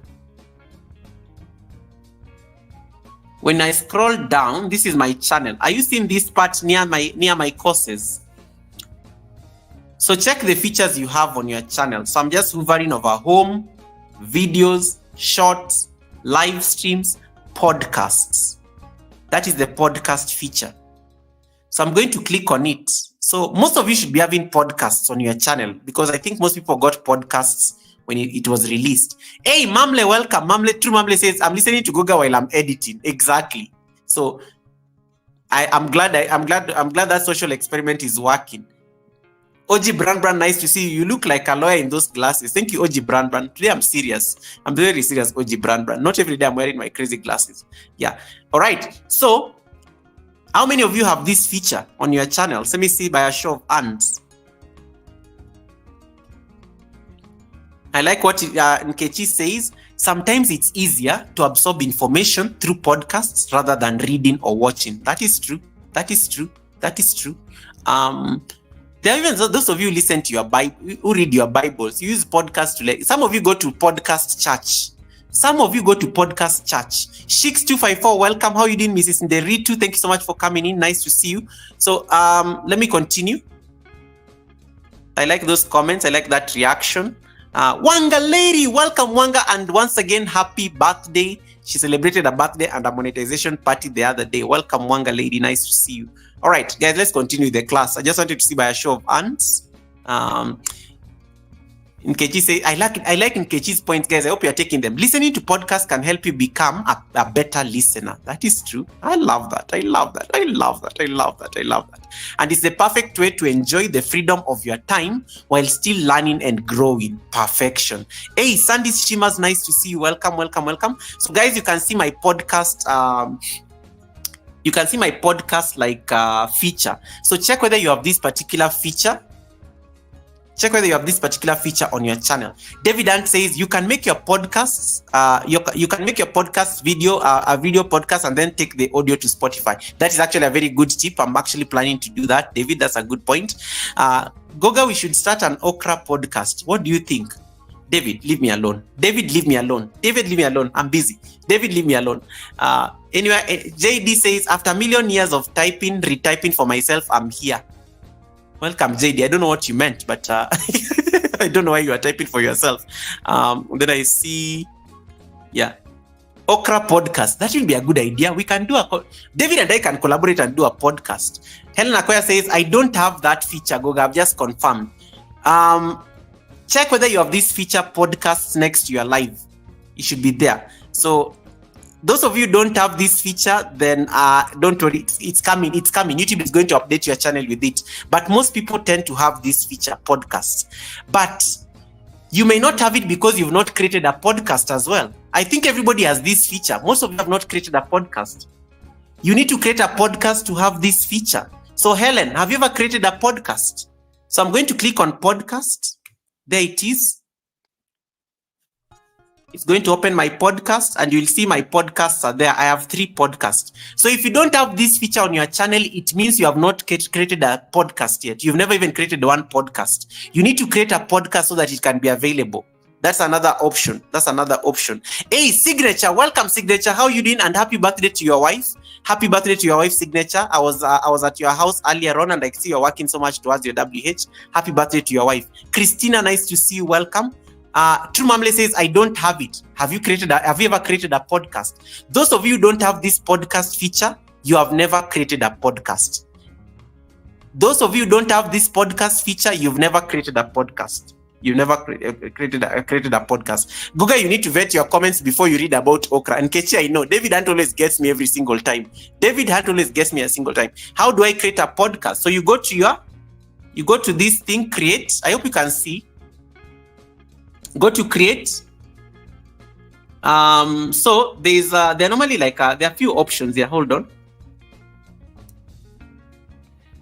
when I scroll down, this is my channel. Are you seeing this part near my courses? So check the features you have on your channel. So I'm just hovering over home, videos, shorts, live streams, podcasts. That is the podcast feature. So I'm going to click on it. So most of you should be having podcasts on your channel because I think most people got podcasts when it was released. Hey, Mamle, welcome. True Mamle says, I'm listening to Goga while I'm editing. Exactly. So I'm glad that social experiment is working. OG Brand, nice to see you. You look like a lawyer in those glasses. Thank you, OG Brand. Today I'm serious. I'm very serious, OG Brand. Not every day I'm wearing my crazy glasses. Yeah. All right. So, how many of you have this feature on your channel? Let me see by a show of hands. I like what Nkechi says. Sometimes it's easier to absorb information through podcasts rather than reading or watching. That is true. There are even those of you who listen to your Bible, who read your Bibles, you use podcasts to let. Some of you go to podcast church. Shix254, welcome. How are you doing, Mrs. Nderitu? Thank you so much for coming in. Nice to see you. So let me continue. I like those comments. I like that reaction. Wanga lady, welcome Wanga, and once again, happy birthday. She celebrated a birthday and a monetization party the other day. Welcome Wanga lady, nice to see you. All right, guys, let's continue the class. I just wanted to see by a show of hands. Nkechi say, I like Nkechi's points, guys. I hope you're taking them. Listening to podcasts can help you become a better listener. That is true. I love that. And it's the perfect way to enjoy the freedom of your time while still learning and growing. Perfection. Hey, Sandy Shimas, nice to see you. Welcome. So, guys, you can see my podcast. You can see my podcast like feature. So check whether you have this particular feature. Check whether you have this particular feature on your channel. David Ant says you can make your podcasts, you can make your podcast video, a video podcast, and then take the audio to Spotify. That is actually a very good tip. I'm actually planning to do that, David. That's a good point. Goga, we should start an Okra podcast. What do you think? David, leave me alone. David, leave me alone. David, leave me alone. I'm busy. David, leave me alone. Anyway, JD says, after a million years of typing, retyping for myself, I'm here. Welcome, JD. I don't know what you meant, but I don't know why you are typing for yourself. Then I see, yeah, Okra podcast. That will be a good idea. We can do David and I can collaborate and do a podcast. Helen Akoya says, I don't have that feature, Goga. I've just confirmed. Check whether you have this feature podcasts next to your live. It should be there. So those of you who don't have this feature, then don't worry, it's coming. YouTube is going to update your channel with it. But most people tend to have this feature, podcasts. But you may not have it because you've not created a podcast as well. I think everybody has this feature. Most of you have not created a podcast. You need to create a podcast to have this feature. So Helen, have you ever created a podcast? So I'm going to click on podcast. There it is. It's going to open my podcast and you'll see my podcasts are there. I have 3 podcasts. So if you don't have this feature on your channel, it means you have not created a podcast yet. You've never even created one podcast. You need to create a podcast so that it can be available. That's another option. Hey, Signature, welcome, Signature. How are you doing? And happy birthday to your wife. Happy birthday to your wife, Signature. I was at your house earlier on and I see you're working so much towards your WH. Happy birthday to your wife. Christina, nice to see you. Welcome. True Mamle says, I don't have it. Have you ever created a podcast? Those of you who don't have this podcast feature, you have never created a podcast. Those of you who don't have this podcast feature, you've never created a podcast. You never created a podcast. Goga, you need to vet your comments before you read about Okra. And Kechi, I know David Hunt always gets me every single time. How do I create a podcast? So you go to this thing, create. I hope you can see. Go to create. So they're normally like there are a few options here. Hold on.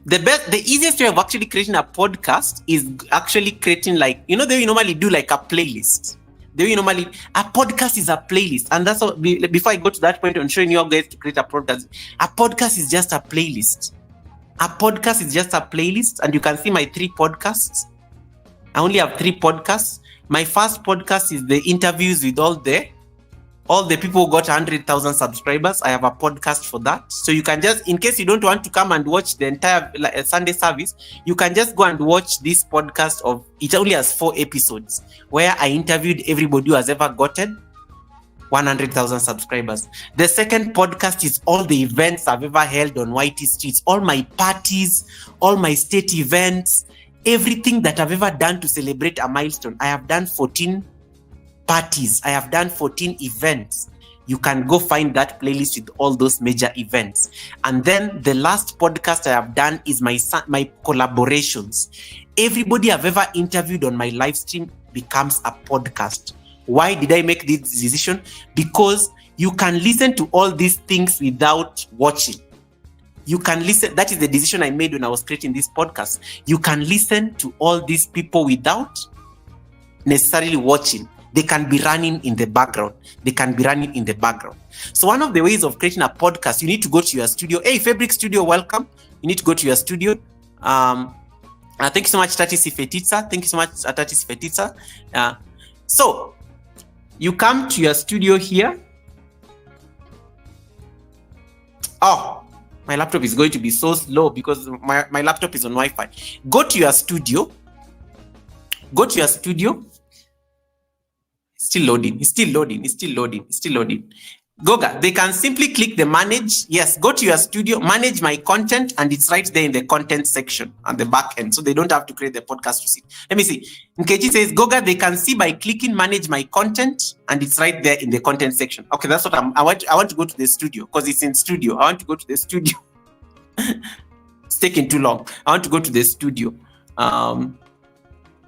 The easiest way of actually creating a podcast is actually creating, like, the way you normally do like a playlist. A podcast is a playlist, and that's all. Before I go to that point on showing you guys to create a podcast is just a playlist. And you can see my 3 podcasts. I only have 3 podcasts. My first podcast is the interviews with all the people who got 100,000 subscribers. I have a podcast for that. So you can just, in case you don't want to come and watch the entire Sunday service, you can just go and watch this podcast it only has 4 episodes where I interviewed everybody who has ever gotten 100,000 subscribers. The second podcast is all the events I've ever held on YT Streets, all my parties, all my state events, everything that I've ever done to celebrate a milestone. I have done 14 parties. I have done 14 events. You can go find that playlist with all those major events. And then the last podcast I have done is my collaborations. Everybody I've ever interviewed on my live stream becomes a podcast. Why did I make this decision? Because you can listen to all these things without watching. You can listen. That is the decision I made when I was creating this podcast. You can listen to all these people without necessarily watching. They can be running in the background. So one of the ways of creating a podcast, you need to go to your studio. Hey, Fabric Studio, welcome. You need to go to your studio. Thank you so much, Tatis Fetitsa. So you come to your studio here. Oh, my laptop is going to be so slow because my laptop is on Wi-Fi. Go to your studio. Still loading. Goga, they can simply click the manage. Yes, go to your studio, manage my content, and it's right there in the content section at the back end. So they don't have to create the podcast receipt. Let me see. Nkechi says, Goga, they can see by clicking manage my content, and it's right there in the content section. Okay, that's what I want to go to the studio because it's in studio. I want to go to the studio. It's taking too long. I want to go to the studio. All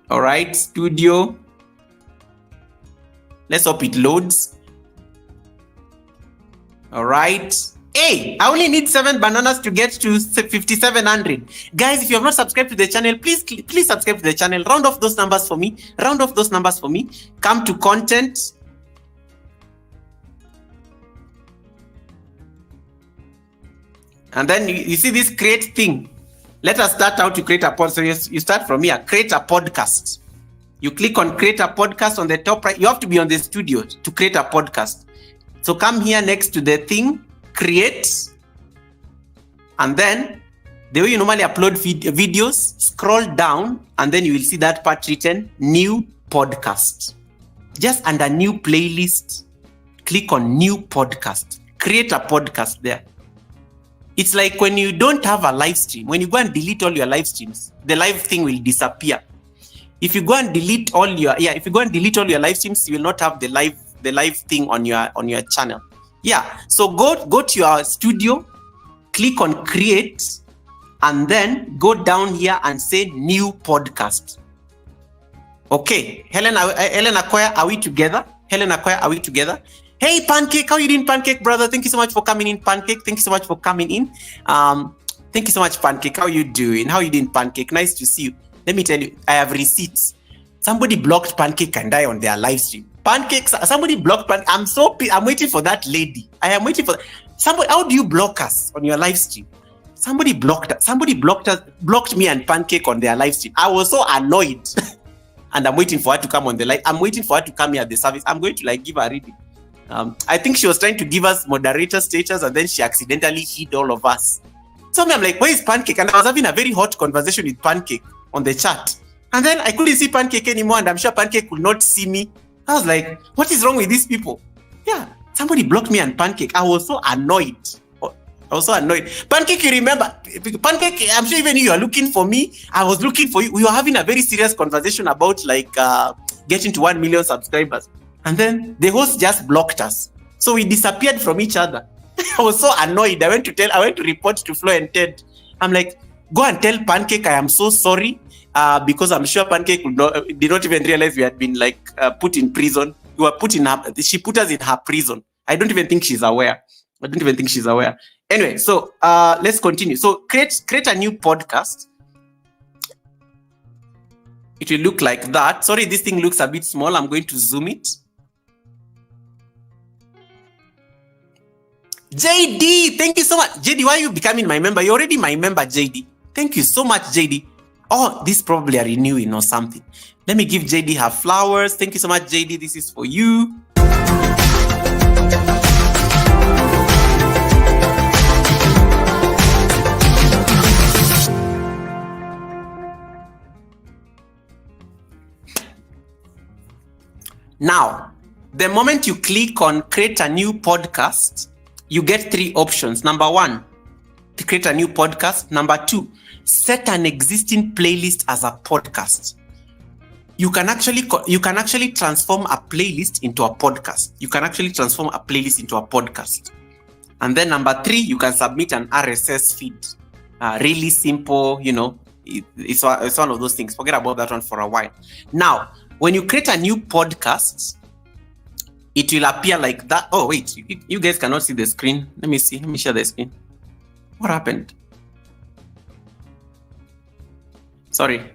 right, studio. Let's hope it loads. All right. Hey, I only need 7 bananas to get to 5,700. Guys, if you have not subscribed to the channel, please subscribe to the channel. Round off those numbers for me. Come to content. And then you see this create thing. Let us start how to create a podcast. So you start from here. Create a podcast. You click on create a podcast on the top right. You have to be on the studio to create a podcast. So come here next to the thing. Create, and then the way you normally upload videos, scroll down, and then you will see that part written new podcast. Just under new playlist, click on new podcast. Create a podcast there. It's like when you don't have a live stream, when you go and delete all your live streams, the live thing will disappear. If you go and delete all your live streams, you will not have the live thing on your channel. Yeah, so go to your studio, click on create, and then go down here and say new podcast. Okay, Helen Akoya, are we together? Hey, Pancake, how you doing, Pancake, brother? Thank you so much for coming in, Pancake. Thank you so much for coming in. Thank you so much, Pancake. How you doing? Pancake? Nice to see you. Let me tell you, I have receipts. Somebody blocked Pancake and I on their live stream. Pancakes, somebody blocked Pancake. I'm waiting for that lady. I am waiting for somebody. How do you block us on your live stream? Somebody blocked me and Pancake on their live stream. I was so annoyed. And I'm waiting for her to come on the live. I'm waiting for her to come here at the service. I'm going to give her a reading. I think she was trying to give us moderator status, and then she accidentally hid all of us. So I'm like, where is Pancake? And I was having a very hot conversation with Pancake on the chat. And then I couldn't see Pancake anymore, and I'm sure Pancake could not see me. I was like, what is wrong with these people? Yeah, somebody blocked me and Pancake. I was so annoyed. Pancake, you remember? Pancake, I'm sure even you are looking for me. I was looking for you. We were having a very serious conversation about getting to 1 million subscribers. And then the host just blocked us. So we disappeared from each other. I was so annoyed. I went to report to Flo and Ted. I'm like, go and tell Pancake I am so sorry. Because I'm sure Pancake did not even realize we had been put in prison. She put us in her prison. I don't even think she's aware. Anyway, so let's continue. So create a new podcast. It will look like that. Sorry, this thing looks a bit small. I'm going to zoom it. JD, thank you so much. JD, why are you becoming my member? You're already my member, JD. Thank you so much, JD. Oh, this is probably a renewing or something. Let me give JD her flowers. Thank you so much, JD. This is for you. Now, the moment you click on create a new podcast, you get 3 options. Number 1, to create a new podcast. Number 2, set an existing playlist as a podcast. You can actually transform a playlist into a podcast. And then number 3, you can submit an RSS feed. Really simple, it's one of those things. Forget about that one for a while. Now, when you create a new podcast, it will appear like that. Oh, wait, you guys cannot see the screen. Let me share the screen. What happened? Sorry,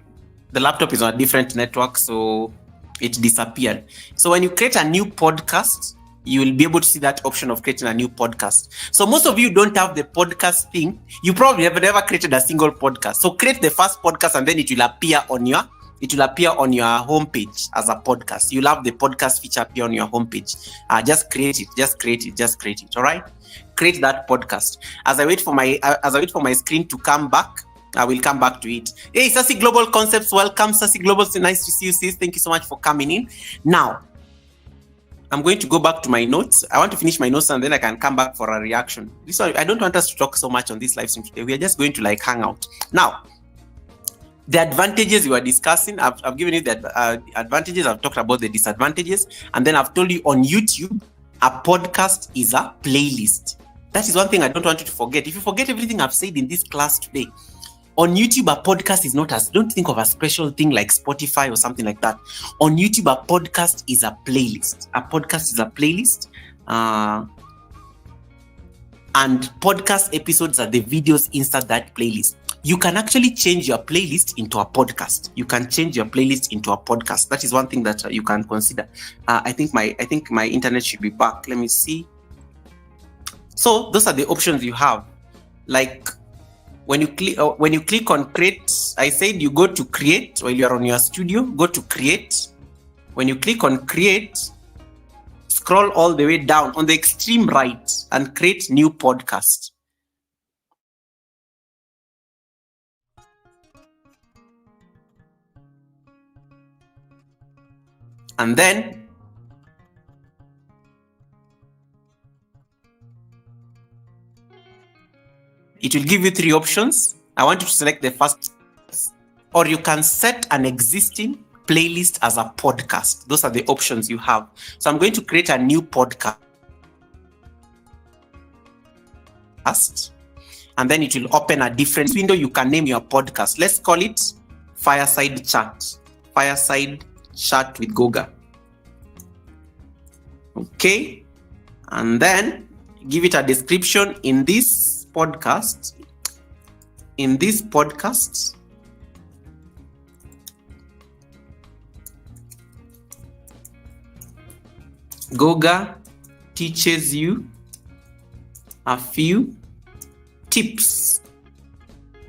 the laptop is on a different network, so it disappeared. So when you create a new podcast, you will be able to see that option of creating a new podcast. So most of you don't have the podcast thing. You probably have never created a single podcast. So create the first podcast, and then it will appear on your homepage as a podcast. You'll have the podcast feature appear on your homepage. Just create it. All right, create that podcast. As I wait for my screen to come back, I will come back to it. Hey, Sassy Global Concepts, welcome. Sassy Global, nice to see you, sis. Thank you so much for coming in. Now, I'm going to go back to my notes. I want to finish my notes, and then I can come back for a reaction. This one, I don't want us to talk so much on this live stream today. We are just going to hang out. Now, the advantages we were discussing, I've given you the advantages. I've talked about the disadvantages, and then I've told you on YouTube, a podcast is a playlist. That is one thing I don't want you to forget. If you forget everything I've said in this class today, on YouTube, a podcast is not don't think of a special thing like Spotify or something like that. On YouTube, a podcast is a playlist. A podcast is a playlist. and podcast episodes are the videos inside that playlist. You can actually change your playlist into a podcast. You can change your playlist into a podcast. That is one thing that you can consider. I think my internet should be back. Let me see. So those are the options you have. Like when you click on create, I said you go to create while you're on your studio. Go to create. When you click on create, scroll all the way down on the extreme right and create new podcast. And then it will give you 3 options. I want you to select the first, or you can set an existing playlist as a podcast. Those are the options you have. So I'm going to create a new podcast, and then it will open a different window. You can name your podcast. Let's call it Fireside Chat. Fireside Chat with Goga. Okay. And then give it a description. In this podcast, Goga teaches you a few tips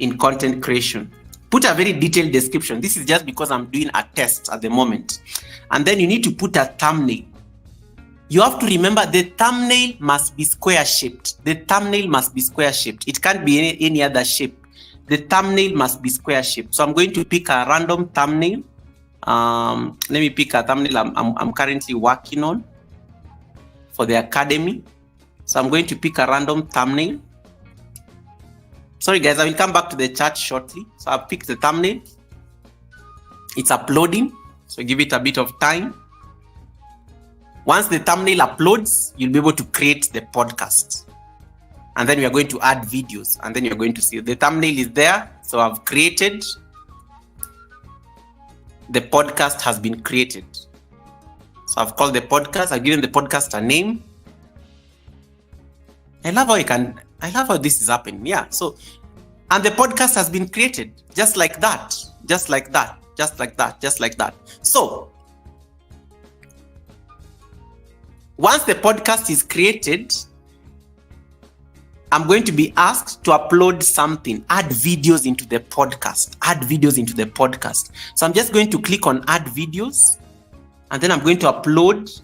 in content creation. Put a very detailed description. This is just because I'm doing a test at the moment. And then you need to put a thumbnail. You have to remember the thumbnail must be square shaped. The thumbnail must be square shaped. It can't be any other shape. The thumbnail must be square shaped. So I'm going to pick a random thumbnail. Let me pick a thumbnail I'm currently working on for the academy. So I'm going to pick a random thumbnail. Sorry guys, I will come back to the chat shortly. So I've picked the thumbnail. It's uploading, so give it a bit of time. Once the thumbnail uploads, you'll be able to create the podcast. And then we are going to add videos, and then you're going to see the thumbnail is there. So I've created. The podcast has been created. So I've called the podcast. I've given the podcast a name. I love how this is happening. Yeah. So, and the podcast has been created just like that, just like that, just like that, just like that. So once the podcast is created, I'm going to be asked to upload something, add videos into the podcast, So I'm just going to click on add videos, and then I'm going to upload.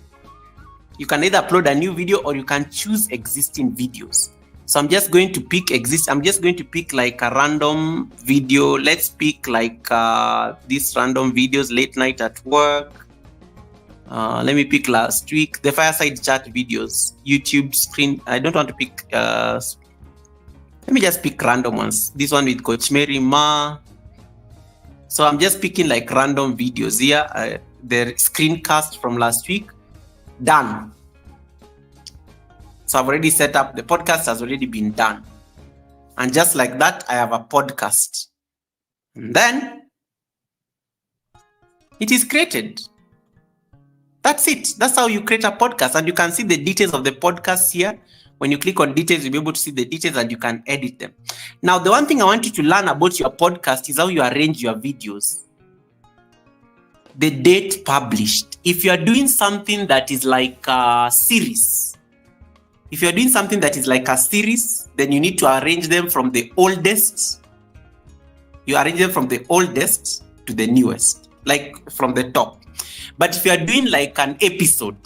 You can either upload a new video or you can choose existing videos. So I'm just going to pick like a random video. Let's pick like these random videos, late night at work. Let me pick last week, the fireside chat videos, YouTube screen. I don't want to pick, let me just pick random ones. This one with Coach Mary Ma. So I'm just picking like random videos here. The screencast from last week, done. So I've already set up, the podcast has already been done. And just like that, I have a podcast. And then it is created. That's it. That's how you create a podcast. And you can see the details of the podcast here. When you click on details, you'll be able to see the details and you can edit them. Now, the one thing I want you to learn about your podcast is how you arrange your videos. The date published. If you are doing something that is like a series, then you need to arrange them from the oldest. You arrange them from the oldest to the newest, like from the top. But if you are doing like an episode,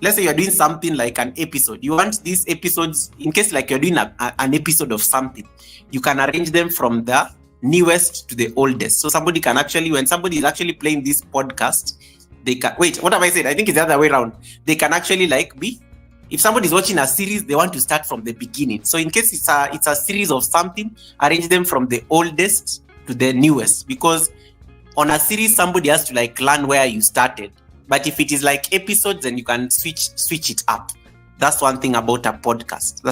let's say you're doing something like an episode, you want these episodes, in case like you're doing an episode of something, you can arrange them from the newest to the oldest. So somebody can actually, when somebody is actually playing this podcast, they can, wait, what have I said? I think it's the other way around. They can actually like if somebody is watching a series, they want to start from the beginning. So in case it's a series of something, arrange them from the oldest to the newest, because on a series, somebody has to like learn where you started. But if it is like episodes, then you can switch it up. That's one thing about a podcast.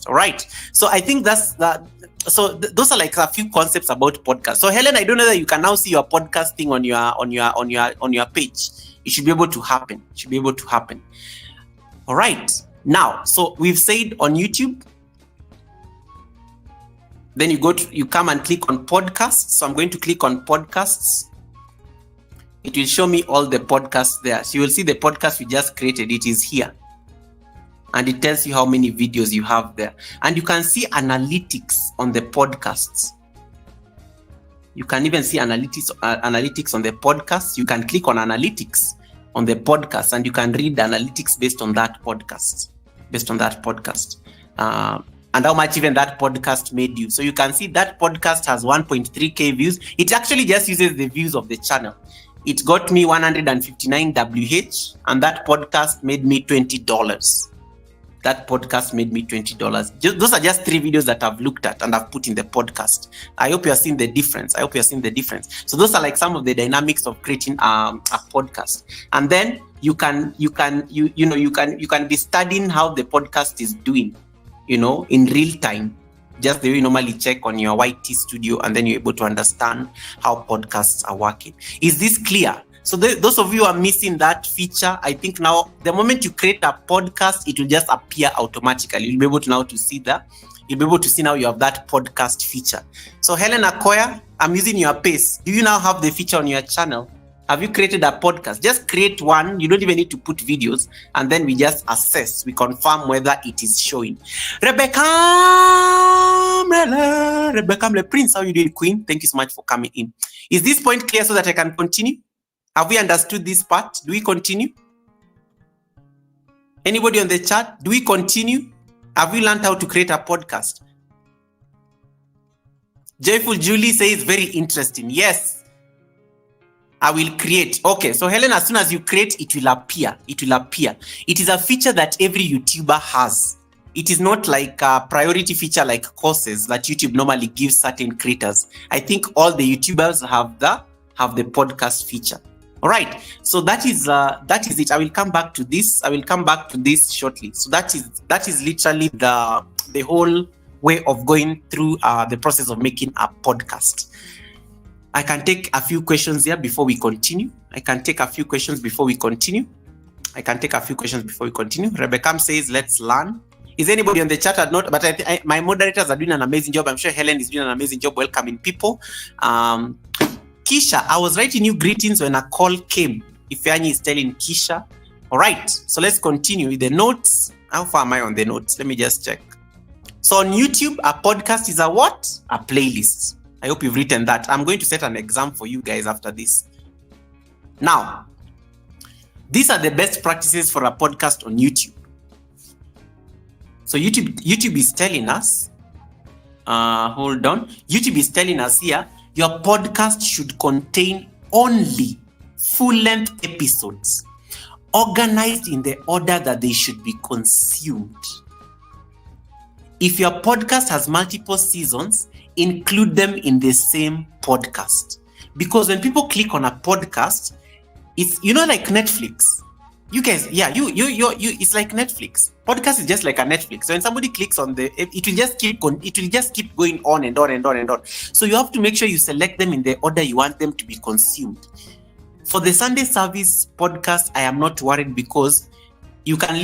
All right. So I think that's that. So those are like a few concepts about podcasts. So Helen, I don't know that you can now see your podcasting on your page. It should be able to happen. All right. Now, so we've said on YouTube, then you come and click on podcasts. So I'm going to click on podcasts. It will show me all the podcasts there. So you will see the podcast we just created. It is here. And it tells you how many videos you have there. And you can see analytics on the podcasts. You can even see analytics on the podcasts. You can click on analytics on the podcast and you can read the analytics based on that podcast. And how much even that podcast made you. So you can see that podcast has 1.3k views. It actually just uses the views of the channel. It got me 159 WH and that podcast made me $20. That podcast made me $20. Those are just 3 videos that I've looked at and I've put in the podcast. I hope you're seeing the difference. So those are like some of the dynamics of creating a podcast. And then you can be studying how the podcast is doing, in real time, just the way you normally check on your YT studio, and then you're able to understand how podcasts are working. Is this clear? So those of you who are missing that feature, I think now the moment you create a podcast, it will just appear automatically. You'll be able to now to see that. You'll be able to see now you have that podcast feature. So Helen Akoya, I'm using your pace. Do you now have the feature on your channel? Have you created a podcast? Just create one. You don't even need to put videos. And then we just assess. We confirm whether it is showing. Rebecca Prince, how are you doing, Queen? Thank you so much for coming in. Is this point clear so that I can continue? Have we understood this part? Do we continue? Anybody on the chat? Do we continue? Have we learned how to create a podcast? Joyful Julie says very interesting. Yes. I will create. Okay, so Helen, as soon as you create, it will appear. It is a feature that every YouTuber has. It is not like a priority feature like courses that YouTube normally gives certain creators. I think all the YouTubers have the podcast feature. All right, so that is it. I will come back to this. Shortly. So that is literally the whole way of going through the process of making a podcast. I can take a few questions here before we continue. Rebecca says, let's learn. Is anybody on the chat or not? But my moderators are doing an amazing job. I'm sure Helen is doing an amazing job welcoming people. Kisha, I was writing you greetings when a call came. Ifeanyi is telling Kisha. All right, so let's continue with the notes. How far am I on the notes? Let me just check. So on YouTube, a podcast is a what? A playlist. I hope you've written that. I'm going to set an exam for you guys after this. Now, these are the best practices for a podcast on YouTube. So YouTube is telling us, hold on. YouTube is telling us here, your podcast should contain only full-length episodes, organized in the order that they should be consumed. If your podcast has multiple seasons, include them in the same podcast. Because when people click on a podcast, it's, like Netflix. You guys, it's like Netflix. Podcast is just like a Netflix. So when somebody clicks on it will just keep going on and on and on and on. So you have to make sure you select them in the order you want them to be consumed. For the Sunday service podcast, I am not worried because you can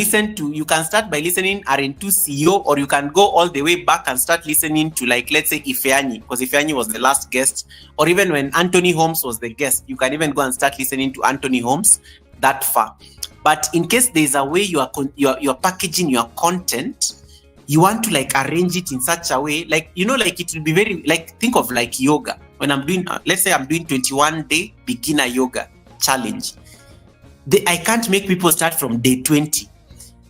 start by listening RN2 CEO, or you can go all the way back and start listening to, like, let's say Ifeanyi, because Ifeanyi was the last guest, or even when Anthony Holmes was the guest, you can even go and start listening to Anthony Holmes that far. But in case there's a way you're packaging your content, you want to like arrange it in such a way, like, it will be very, like, think of like yoga. When I'm doing, let's say I'm doing 21-day beginner yoga challenge. I can't make people start from day 20.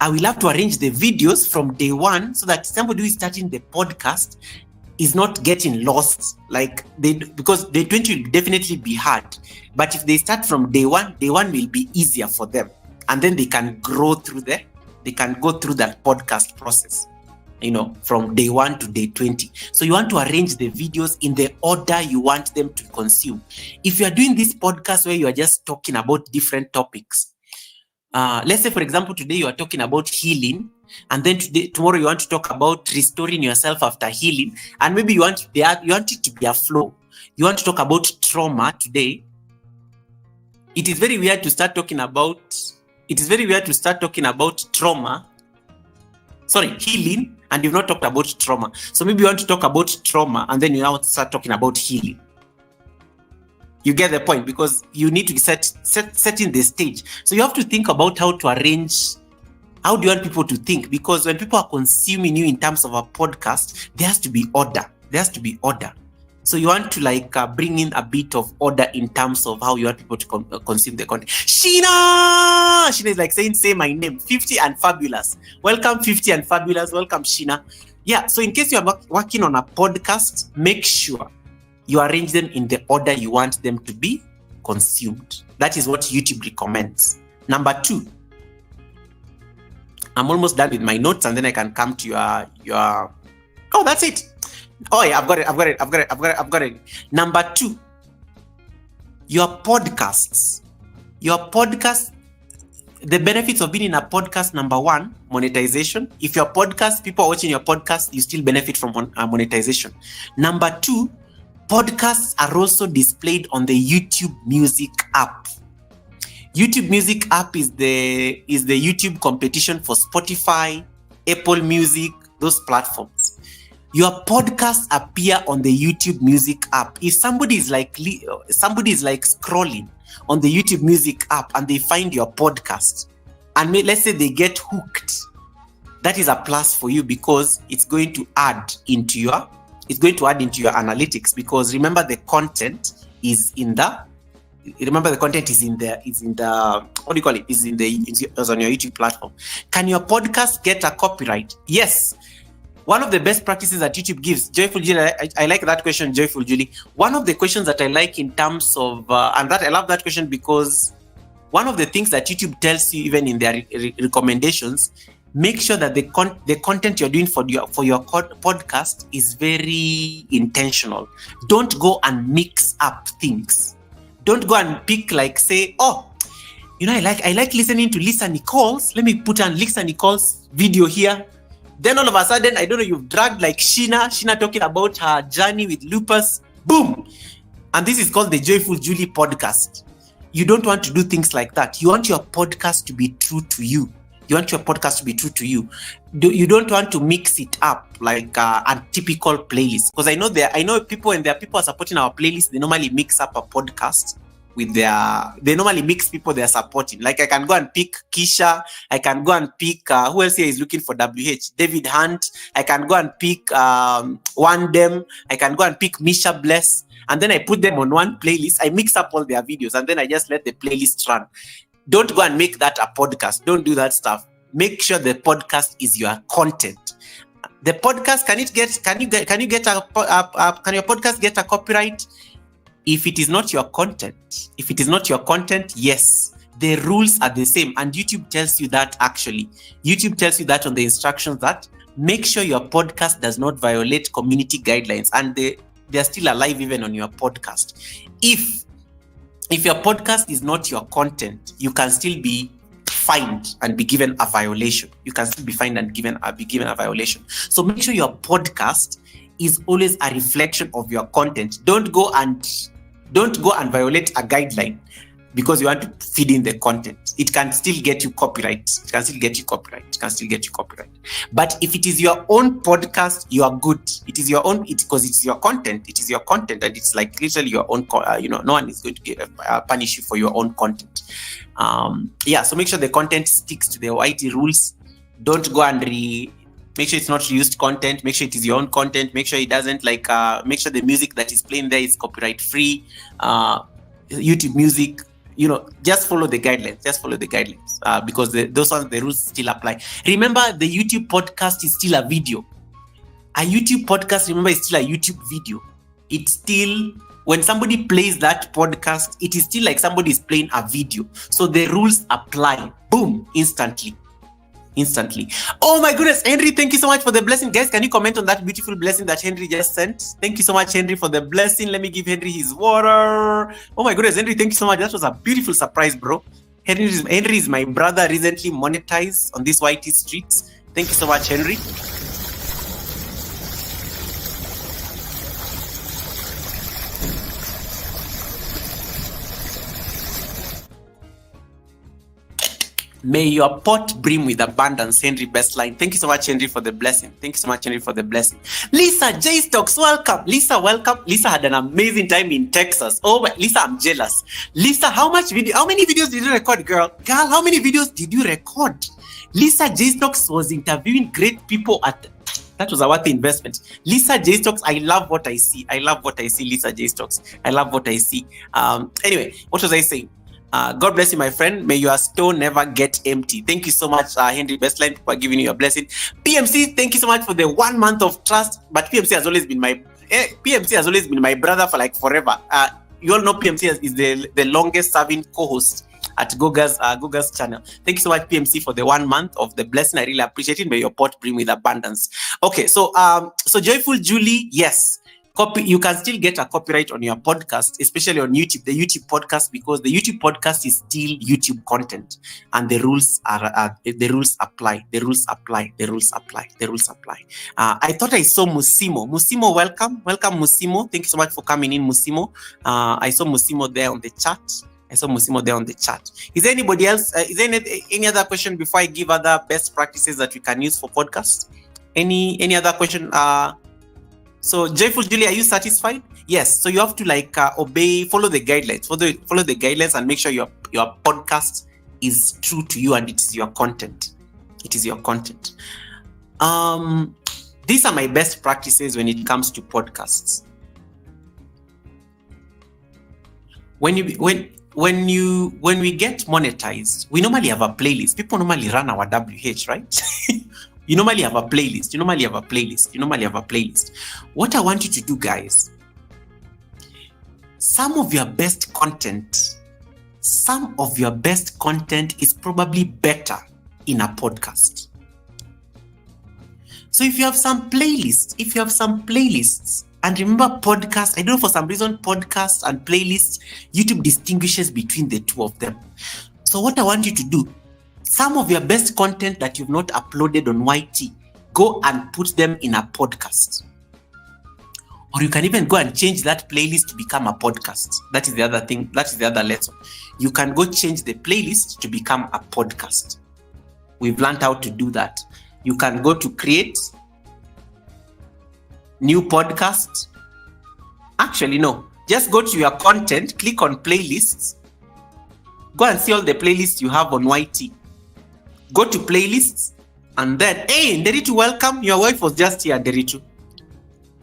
I will have to arrange the videos from day 1 so that somebody who is starting the podcast is not getting lost. Because day 20 will definitely be hard. But if they start from day 1 will be easier for them. And then they can go through that podcast process, from day 1 to day 20. So you want to arrange the videos in the order you want them to consume. If you are doing this podcast where you are just talking about different topics, let's say, for example, today you are talking about healing, and then tomorrow you want to talk about restoring yourself after healing, and maybe you want it to be a flow. You want to talk about trauma today. It is very weird to start talking about trauma healing, and you've not talked about trauma. So maybe you want to talk about trauma and then you now start talking about healing. You get the point, because you need to set in the stage. So you have to think about how to arrange. How do you want people to think? Because when people are consuming you in terms of a podcast, there has to be order. So you want to bring in a bit of order in terms of how you want people to consume the content. Sheena is like saying, say my name, 50 and Fabulous. Welcome 50 and Fabulous. Welcome Sheena. Yeah, so in case you are working on a podcast, make sure you arrange them in the order you want them to be consumed. That is what YouTube recommends. Number 2, I'm almost done with my notes, and then I can come to your. Oh, that's it. Oh yeah, I've got it. Number 2, your podcasts. The benefits of being in a podcast: number 1, monetization. If your podcast, people are watching your podcast, you still benefit from monetization. Number 2, podcasts are also displayed on the YouTube Music app. YouTube Music app is the YouTube competition for Spotify, Apple Music, those platforms. Your podcasts appear on the YouTube Music app. If somebody is like scrolling on the YouTube Music app and they find your podcast, and let's say they get hooked, that is a plus for you, because it's going to add into your analytics. Because remember, the content is on your YouTube platform. Can your podcast get a copyright? Yes. One of the best practices that YouTube gives, Joyful Julie, I like that question, Joyful Julie. One of the questions that I like in terms of, and that I love that question, because one of the things that YouTube tells you, even in their recommendations, make sure that the content you're doing for your podcast is very intentional. Don't go and mix up things. Don't go and pick, say, I like listening to Lisa Nichols. Let me put on Lisa Nichols' video here. Then all of a sudden, I don't know, you've dragged Sheena talking about her journey with lupus. Boom! And this is called the Joyful Julie podcast. You don't want to do things like that. You want your podcast to be true to you. You don't want to mix it up like a typical playlist. Because I know people, when people are supporting our playlist, they normally mix up a podcast with they normally mix people they're supporting. Like, I can go and pick Kisha. I can go and pick, who else here is looking for WH? David Hunt. I can go and pick Wandem. I can go and pick Misha Bless. And then I put them on one playlist. I mix up all their videos, and then I just let the playlist run. Don't go and make that a podcast. Don't do that stuff. Make sure the podcast is your content. The podcast, can your podcast get a copyright? If it is not your content, yes, the rules are the same. And YouTube tells you that, actually. YouTube tells you that on the instructions, that make sure your podcast does not violate community guidelines, and they're still alive even on your podcast. If your podcast is not your content, you can still be fined and be given a violation. So make sure your podcast is always a reflection of your content. Don't go and violate a guideline because you want to feed in the content. It can still get you copyright. But if it is your own podcast, you are good. It is your own, because it's your content. And it's like literally your own, no one is going to punish you for your own content. So make sure the content sticks to the YT rules. Don't go and make sure it's not reused content. Make sure it is your own content. Make sure it doesn't make sure the music that is playing there is copyright free. YouTube Music, just follow the guidelines. Because the rules still apply. Remember, the YouTube podcast is still a video. A YouTube podcast, remember, is still a YouTube video. It's still, when somebody plays that podcast, it is still like somebody is playing a video. So the rules apply. Boom, instantly. Oh my goodness, Henry, thank you so much for the blessing. Guys, can you comment on that beautiful blessing that Henry just sent? Thank you so much, Henry, for the blessing. Let me give Henry his water. Oh my goodness, Henry, thank you so much. That was a beautiful surprise, bro. Henry is my brother, recently monetized on these YT streets. Thank you so much, Henry. May your pot brim with abundance, Henry Bestline. Thank you so much, Henry, for the blessing. Thank you so much, Henry, for the blessing. Lisa J Stocks, welcome. Lisa, welcome. Lisa had an amazing time in Texas. Oh, Lisa, I'm jealous. Lisa, how many videos did you record, girl? Girl, how many videos did you record? Lisa J Stocks was interviewing great people that was a worthy investment. Lisa J Stocks, I love what I see. I love what I see, Lisa J Stocks. I love what I see. Anyway, what was I saying? God bless you, my friend. May your store never get empty. Thank you so much, Henry Bestline, for giving you a blessing. PMC, thank you so much for the 1 month of trust. But PMC has always been my brother for like forever. You all know PMC is the longest serving co-host at Goga's channel. Thank you so much, PMC, for the 1 month of the blessing. I really appreciate it. May your pot bring with abundance. Okay, so Joyful Julie, yes. You can still get a copyright on your podcast, especially on YouTube, the YouTube podcast, because the YouTube podcast is still YouTube content, and the rules apply. The rules apply. I thought I saw Musimo. Musimo, welcome, Musimo. Thank you so much for coming in, Musimo. I saw Musimo there on the chat. Is there anybody else? Is there any other question before I give other best practices that we can use for podcasts? Any other question? So Joyful Julie, are you satisfied? Yes. So you have to follow the guidelines. Follow the guidelines and make sure your podcast is true to you and it is your content. These are my best practices when it comes to podcasts. When we get monetized, we normally have a playlist. People normally run our WH, right? You normally have a playlist. What I want you to do, guys, some of your best content is probably better in a podcast. So if you have some playlists, and remember podcasts, I don't know, for some reason, podcasts and playlists, YouTube distinguishes between the two of them. So what I want you to do, some of your best content that you've not uploaded on YT, go and put them in a podcast. Or you can even go and change that playlist to become a podcast. That is the other thing. That is the other lesson. You can go change the playlist to become a podcast. We've learned how to do that. You can go to create new podcast. Actually, no. Just go to your content, click on playlists. Go and see all the playlists you have on YT. Go to playlists, and then, hey, Nderitu, welcome. Your wife was just here, Nderitu.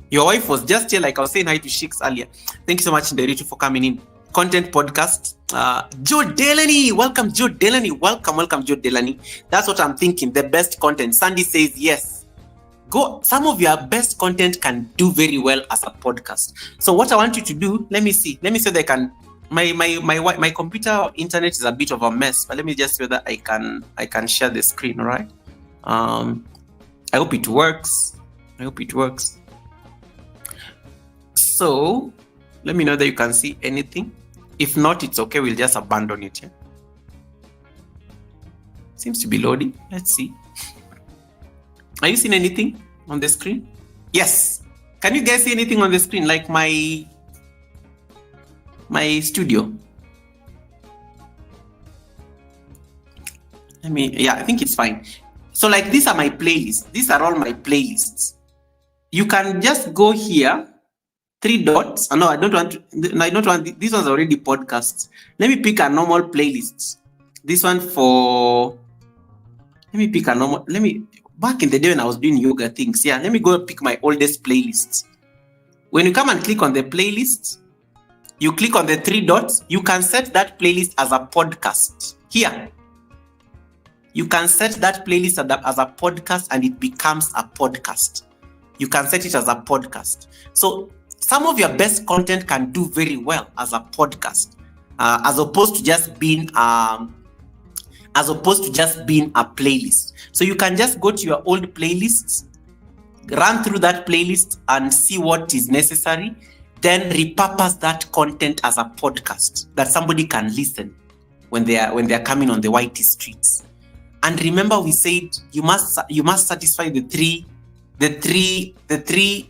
Your wife was just here, like I was saying hi to Sheiks earlier. Thank you so much, Nderitu, for coming in. Content podcast. Joe Delaney, welcome, Joe Delaney. Welcome, Joe Delaney. That's what I'm thinking, the best content. Sandy says yes. Go. Some of your best content can do very well as a podcast. So what I want you to do, let me see if I can. My computer internet is a bit of a mess, but let me just see whether I can share the screen. All right. I hope it works. So let me know that you can see anything. If not, it's okay. We'll just abandon it. Yeah? Seems to be loading. Let's see. Are you seeing anything on the screen? Yes. Can you guys see anything on the screen? Like my studio. I think it's fine. So like these are my playlists. These are all my playlists. You can just go here, 3 dots. No, I don't want. These ones are already podcasts. Let me pick a normal playlist. This one for. Back in the day when I was doing yoga things. Yeah, let me go pick my oldest playlists. When you come and click on the playlist, you click on the 3 dots. You can set that playlist as a podcast. Here. You can set that playlist as a podcast and it becomes a podcast. You can set it as a podcast. So some of your best content can do very well as a podcast, as opposed to just being a playlist. So you can just go to your old playlists, run through that playlist and see what is necessary, then repurpose that content as a podcast that somebody can listen when they are coming on the YT streets. And remember, we said you must satisfy the three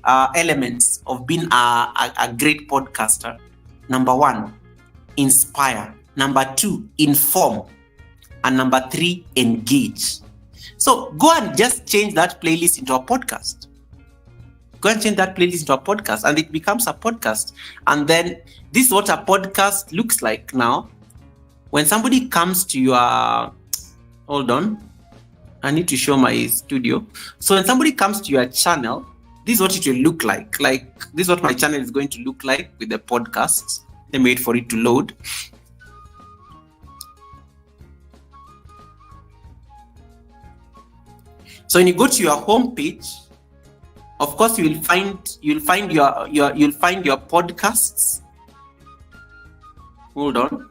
elements of being a great podcaster. Number 1, inspire. Number 2, inform. And number 3, engage. So go and just change that playlist into a podcast. Go and change that playlist into a podcast, and it becomes a podcast. And then this is what a podcast looks like now. When somebody comes to your, hold on, I need to show my studio. So when somebody comes to your channel, this is what it will look like. Like, this is what my channel is going to look like with the podcasts. Let me wait for it to load. So when you go to your home page, of course you'll find your podcasts. Hold on.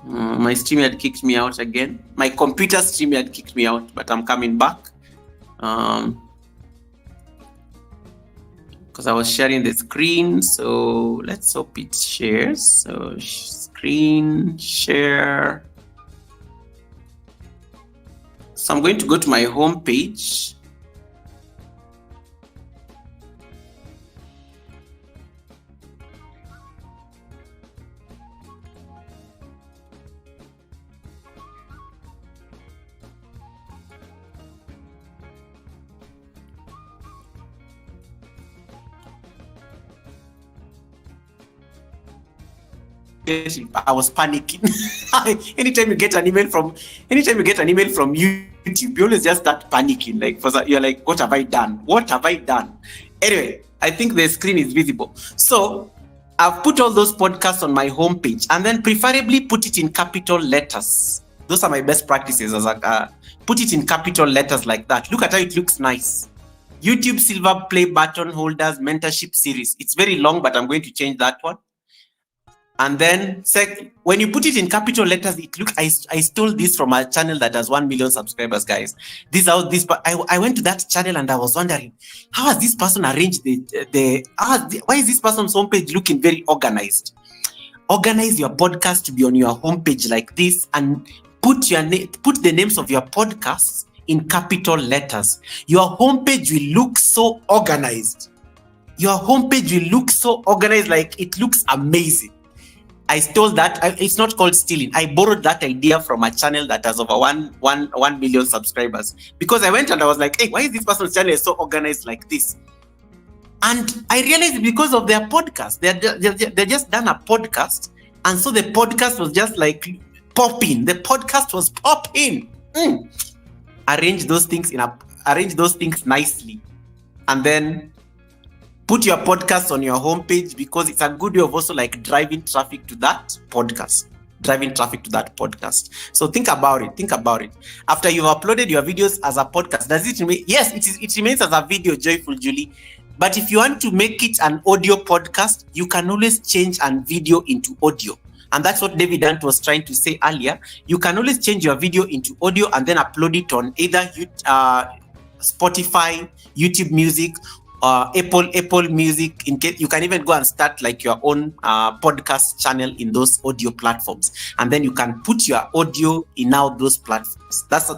My StreamYard kicked me out again. My computer StreamYard kicked me out, but I'm coming back. Because I was sharing the screen. So let's hope it shares. So screen share. So I'm going to go to my home page. I was panicking. Anytime you get an email from YouTube, you always just start panicking. Like, you're like, what have I done? What have I done? Anyway, I think the screen is visible. So I've put all those podcasts on my homepage, and then preferably put it in capital letters. Those are my best practices. As put it in capital letters like that. Look at how it looks nice. YouTube silver play button holders mentorship series. It's very long, but I'm going to change that one. And then when you put it in capital letters, it looks. I stole this from a channel that has 1 million subscribers, guys. I went to that channel and I was wondering, how has this person arranged why is this person's homepage looking very organized? Organize your podcast to be on your homepage like this, and put the names of your podcasts in capital letters. Your homepage will look so organized. Your homepage will look so organized, like it looks amazing. I stole that. It's not called stealing. I borrowed that idea from a channel that has over 1 million subscribers, because I went and I was like, hey, why is this person's channel so organized like this? And I realized because of their podcast. They just done a podcast, and so the podcast was just like popping. The podcast was popping. Arrange those things nicely, and then put your podcast on your homepage, because it's a good way of also like driving traffic to that podcast. So think about it. After you've uploaded your videos as a podcast, does it remain? Yes, it remains as a video, Joyful Julie. But if you want to make it an audio podcast, you can always change a video into audio. And that's what David Ant was trying to say earlier. You can always change your video into audio and then upload it on either Spotify, YouTube Music, Apple Music. In case you can even go and start like your own podcast channel in those audio platforms, and then you can put your audio in all those platforms. That's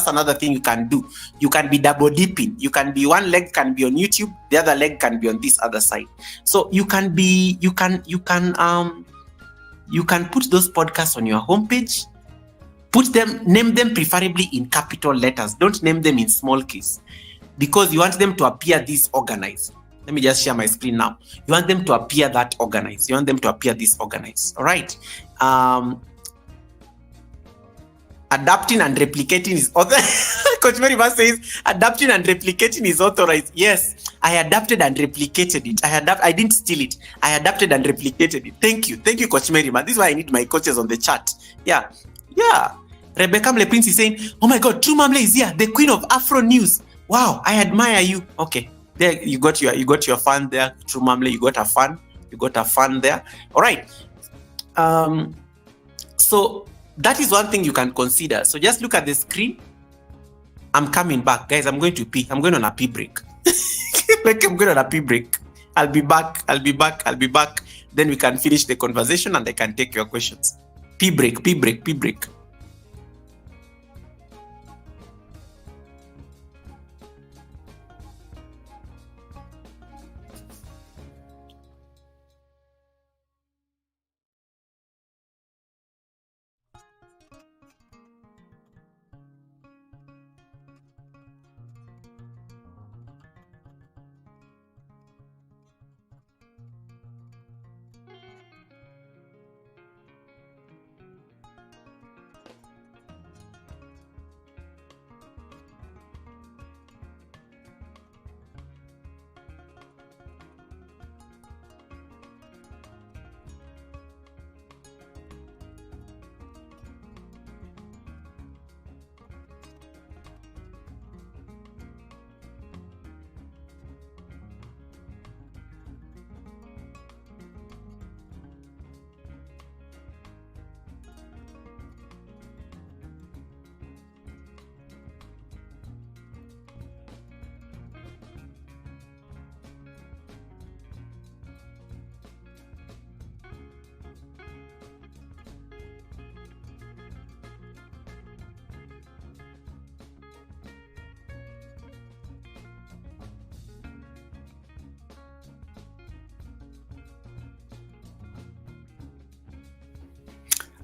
another thing you can do. You can be double dipping. You can be, one leg can be on YouTube, the other leg can be on this other side. So you can put those podcasts on your homepage. Name them preferably in capital letters. Don't name them in small case, because you want them to appear this organized. Let me just share my screen now. You want them to appear that organized. You want them to appear this organized. All right. Adapting and replicating is authorized. Coach Mary says, adapting and replicating is authorized. Yes, I adapted and replicated it. I didn't steal it. I adapted and replicated it. Thank you, Coach Mary. This is why I need my coaches on the chat. Yeah. Rebecca Mle Prince is saying, oh my God, True Mamle is here, the queen of Afro News. Wow, I admire you. Okay, there you got your fan there, True Mamle. You got a fan there. All right. So that is one thing you can consider. So just look at the screen. I'm coming back, guys. I'm going to pee. I'm going on a pee break. I'm going on a pee break. I'll be back. Then we can finish the conversation and I can take your questions. Pee break.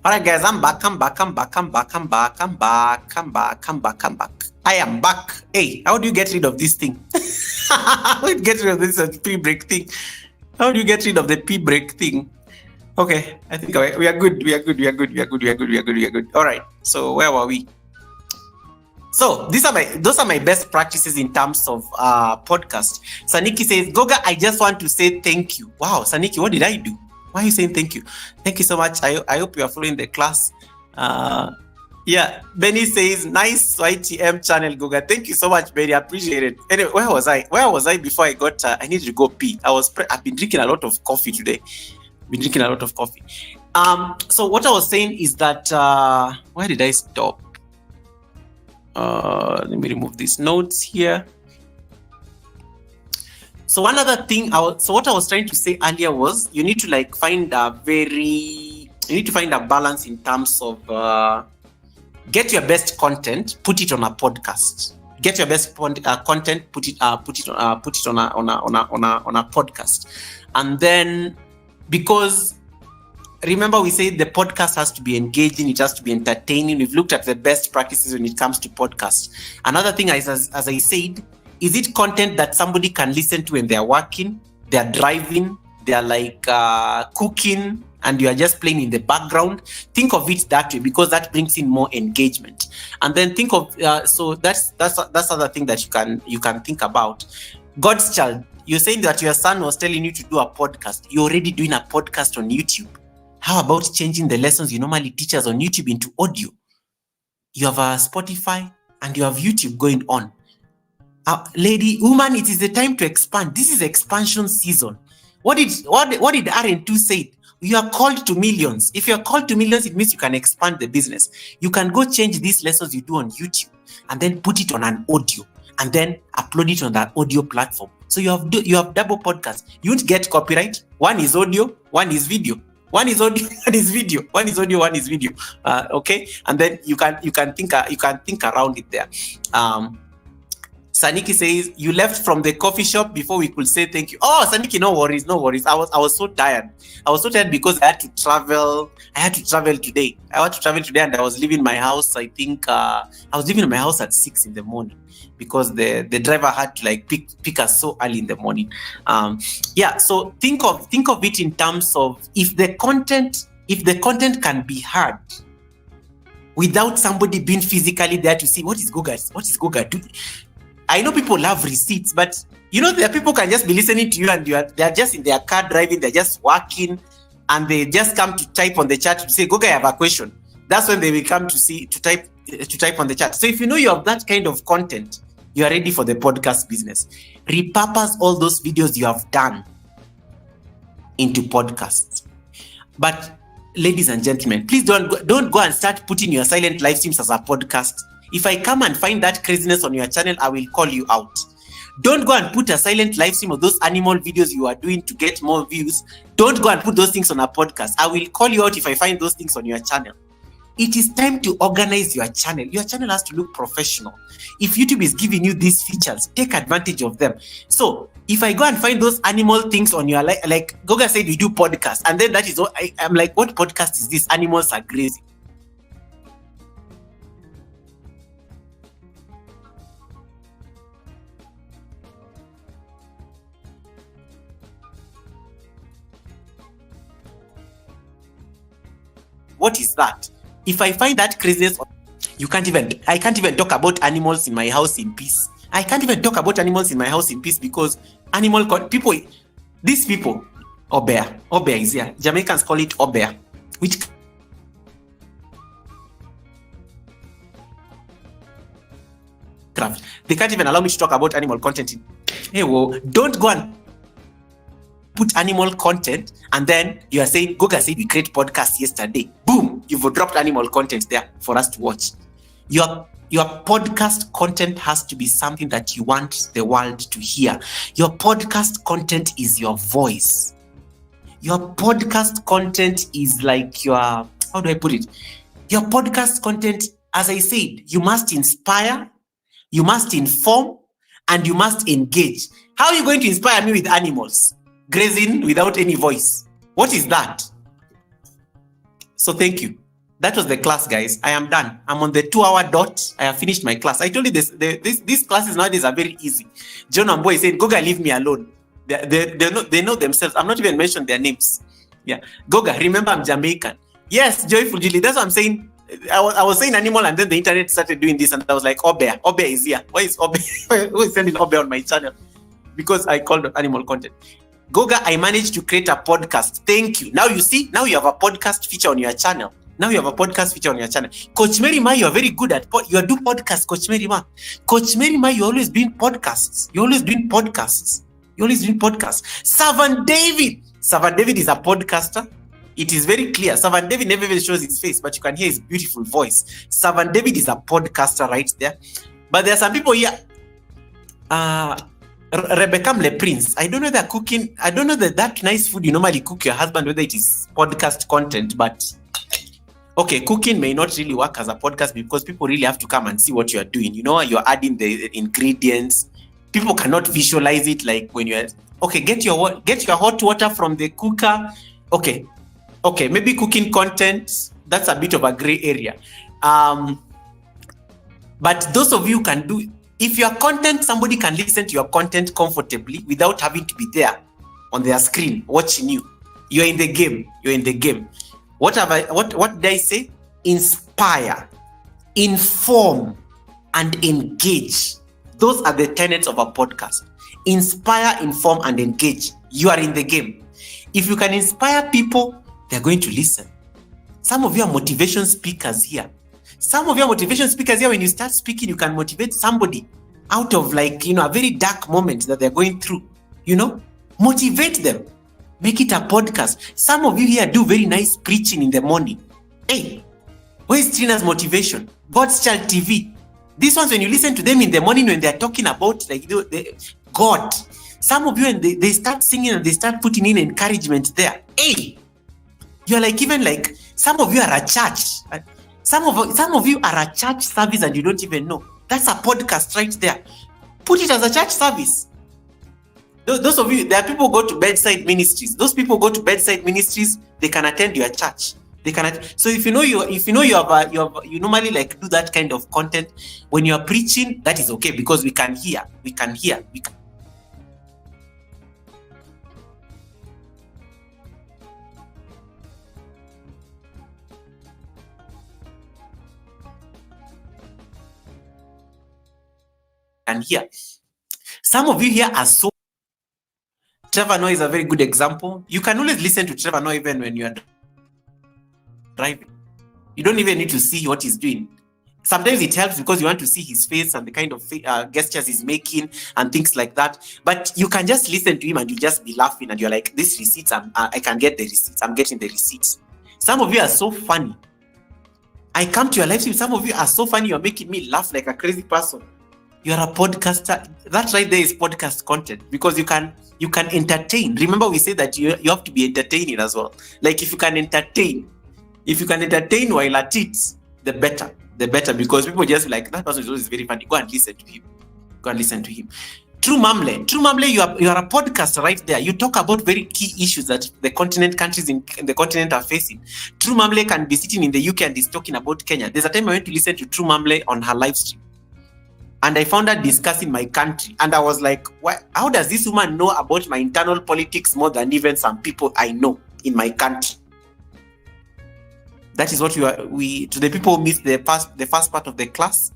All right, guys, I'm back. I am back. Hey, how do you get rid of this thing? How do you get rid of this pre-break thing? How do you get rid of the pre-break thing? Okay, I think we are good. We are good. All right. So where were we? So those are my best practices in terms of podcast. Saniki says, Goga, I just want to say thank you. Wow, Saniki, what did I do? Why are you saying thank you? Thank you so much. I hope you are following the class. Yeah, Benny says, nice YTM channel, Goga. Thank you so much, Benny. I appreciate it. Anyway, where was I before I got? I need to go pee. I've been drinking a lot of coffee today. So what I was saying is that where did I stop? Let me remove these notes here. So one other thing, what I was trying to say earlier was you need to find a balance in terms of get your best content, put it on a podcast. Get your best content, put it on a podcast, and then because remember we said the podcast has to be engaging, it has to be entertaining. We've looked at the best practices when it comes to podcasts. Another thing is, as I said, is it content that somebody can listen to when they're working, they're driving, they're cooking, and you are just playing in the background? Think of it that way, because that brings in more engagement. And then think of so that's other thing that you can think about. God's child, you're saying that your son was telling you to do a podcast. You're already doing a podcast on YouTube. How about changing the lessons you normally teach us on YouTube into audio? You have a Spotify and you have YouTube going on. Woman, it is the time to expand. This is expansion season. What did RN2 say? You are called to millions. If you are called to millions, it means you can expand the business. You can go change these lessons you do on YouTube and then put it on an audio and then upload it on that audio platform. So you have double podcasts. You won't get copyright. One is audio, one is video. One is audio, one is video. One is audio, one is video. Okay, and then you can think around it there. Saniki says, you left from the coffee shop before we could say thank you. Oh, Saniki, no worries. I was so tired. Because I had to travel. Today. And I was leaving my house. I think I was leaving my house at 6 in the morning because the driver had to pick us so early in the morning. So think of it in terms of if the content can be heard without somebody being physically there to see what is Goga doing. I know people love receipts, but there are people can just be listening to you and they're just in their car driving, they're just working, and they just come to type on the chat to say, Goga, I have a question. That's when they will come to type on the chat. So if you have that kind of content, you are ready for the podcast business. Repurpose all those videos you have done into podcasts. But ladies and gentlemen, please don't go and start putting your silent live streams as a podcast. If I come and find that craziness on your channel, I will call you out. Don't go and put a silent live stream of those animal videos you are doing to get more views. Don't go and put those things on a podcast. I will call you out if I find those things on your channel. It is time to organize your channel. Your channel has to look professional. If YouTube is giving you these features, take advantage of them. So if I go and find those animal things on your, like Goga said, we do podcasts, and then that is what I'm like, what podcast is this? Animals are grazing. What is that? If I find that craziness, I can't even talk about animals in my house in peace. I can't even talk about animals in my house in peace because these people, Obeah is here. Jamaicans call it Obeah, which craft. They can't even allow me to talk about animal content. Hey, whoa, don't go and put animal content and then you are saying, Goga said we create podcast yesterday. Boom, you've dropped animal content there for us to watch. Your podcast content has to be something that you want the world to hear. Your podcast content is your voice. Your podcast content is like how do I put it? Your podcast content, as I said, you must inspire, you must inform, and you must engage. How are you going to inspire me with animals grazing without any voice? What is that? So thank you. That was the class, guys. I am done. I'm on the 2-hour dot. I have finished my class. I told you these classes nowadays are very easy. John and Boy said, Goga, leave me alone. They know themselves. I'm not even mentioning their names. Yeah. Goga, remember I'm Jamaican. Yes, Joyful Julie. That's what I'm saying. I was saying animal, and then the internet started doing this, and I was like, Obear is here. Why is Obear? Who is sending Obear on my channel? Because I called it animal content. Goga, I managed to create a podcast. Thank you. Now you see, now you have a podcast feature on your channel. Coach Mary Ma, you are very good at you do podcasts, Coach Mary Ma. Coach Mary Ma, you always doing podcasts. Servant David is a podcaster. It is very clear. Servant David never even shows his face, but you can hear his beautiful voice. Servant David is a podcaster right there. But there are some people here. Rebecca Le Prince. I don't know they're cooking. I don't know that nice food you normally cook your husband, whether it is podcast content, but okay, cooking may not really work as a podcast because people really have to come and see what you are doing. You know, you're adding the ingredients. People cannot visualize it like when you're get your hot water from the cooker. Okay, maybe cooking content, that's a bit of a gray area. But those of you can do, if your content, somebody can listen to your content comfortably without having to be there on their screen watching you. You're in the game. What did I say? Inspire, inform, and engage. Those are the tenets of a podcast. Inspire, inform, and engage. You are in the game. If you can inspire people, they're going to listen. Some of you are motivation speakers here. When you start speaking, you can motivate somebody out of a very dark moment that they're going through. Motivate them. Make it a podcast. Some of you here do very nice preaching in the morning. Hey, where's Trina's motivation? God's Child TV. These ones, when you listen to them in the morning when they're talking about God, some of you, and they start singing and they start putting in encouragement there. Hey, you're some of you are a church. Some of you are a church service and you don't even know. That's a podcast right there. Put it as a church service. Those of you, there are people who go to bedside ministries. Those people go to bedside ministries, they can attend your church. So if you normally do that kind of content when you are preaching, that is okay because we can hear. And here, some of you here are so. Trevor Noah is a very good example. You can always listen to Trevor Noah even when you are driving. You don't even need to see what he's doing. Sometimes it helps because you want to see his face and the kind of gestures he's making and things like that. But you can just listen to him and you just be laughing and you're like, this receipts, I can get the receipts. I'm getting the receipts. Some of you are so funny. I come to your live stream. Some of you are so funny. You're making me laugh like a crazy person. You're a podcaster. That right there is podcast content because you can entertain. Remember, we say that you have to be entertaining as well. If you can entertain while at it, the better because people just that person is always very funny. Go and listen to him. True Mamle, you are a podcaster right there. You talk about very key issues that the countries in the continent are facing. True Mamle can be sitting in the UK and is talking about Kenya. There's a time I went to listen to True Mamle on her live stream. And I found her discussing my country. And I was like, how does this woman know about my internal politics more than even some people I know in my country? That is what we to the people who missed the first part of the class.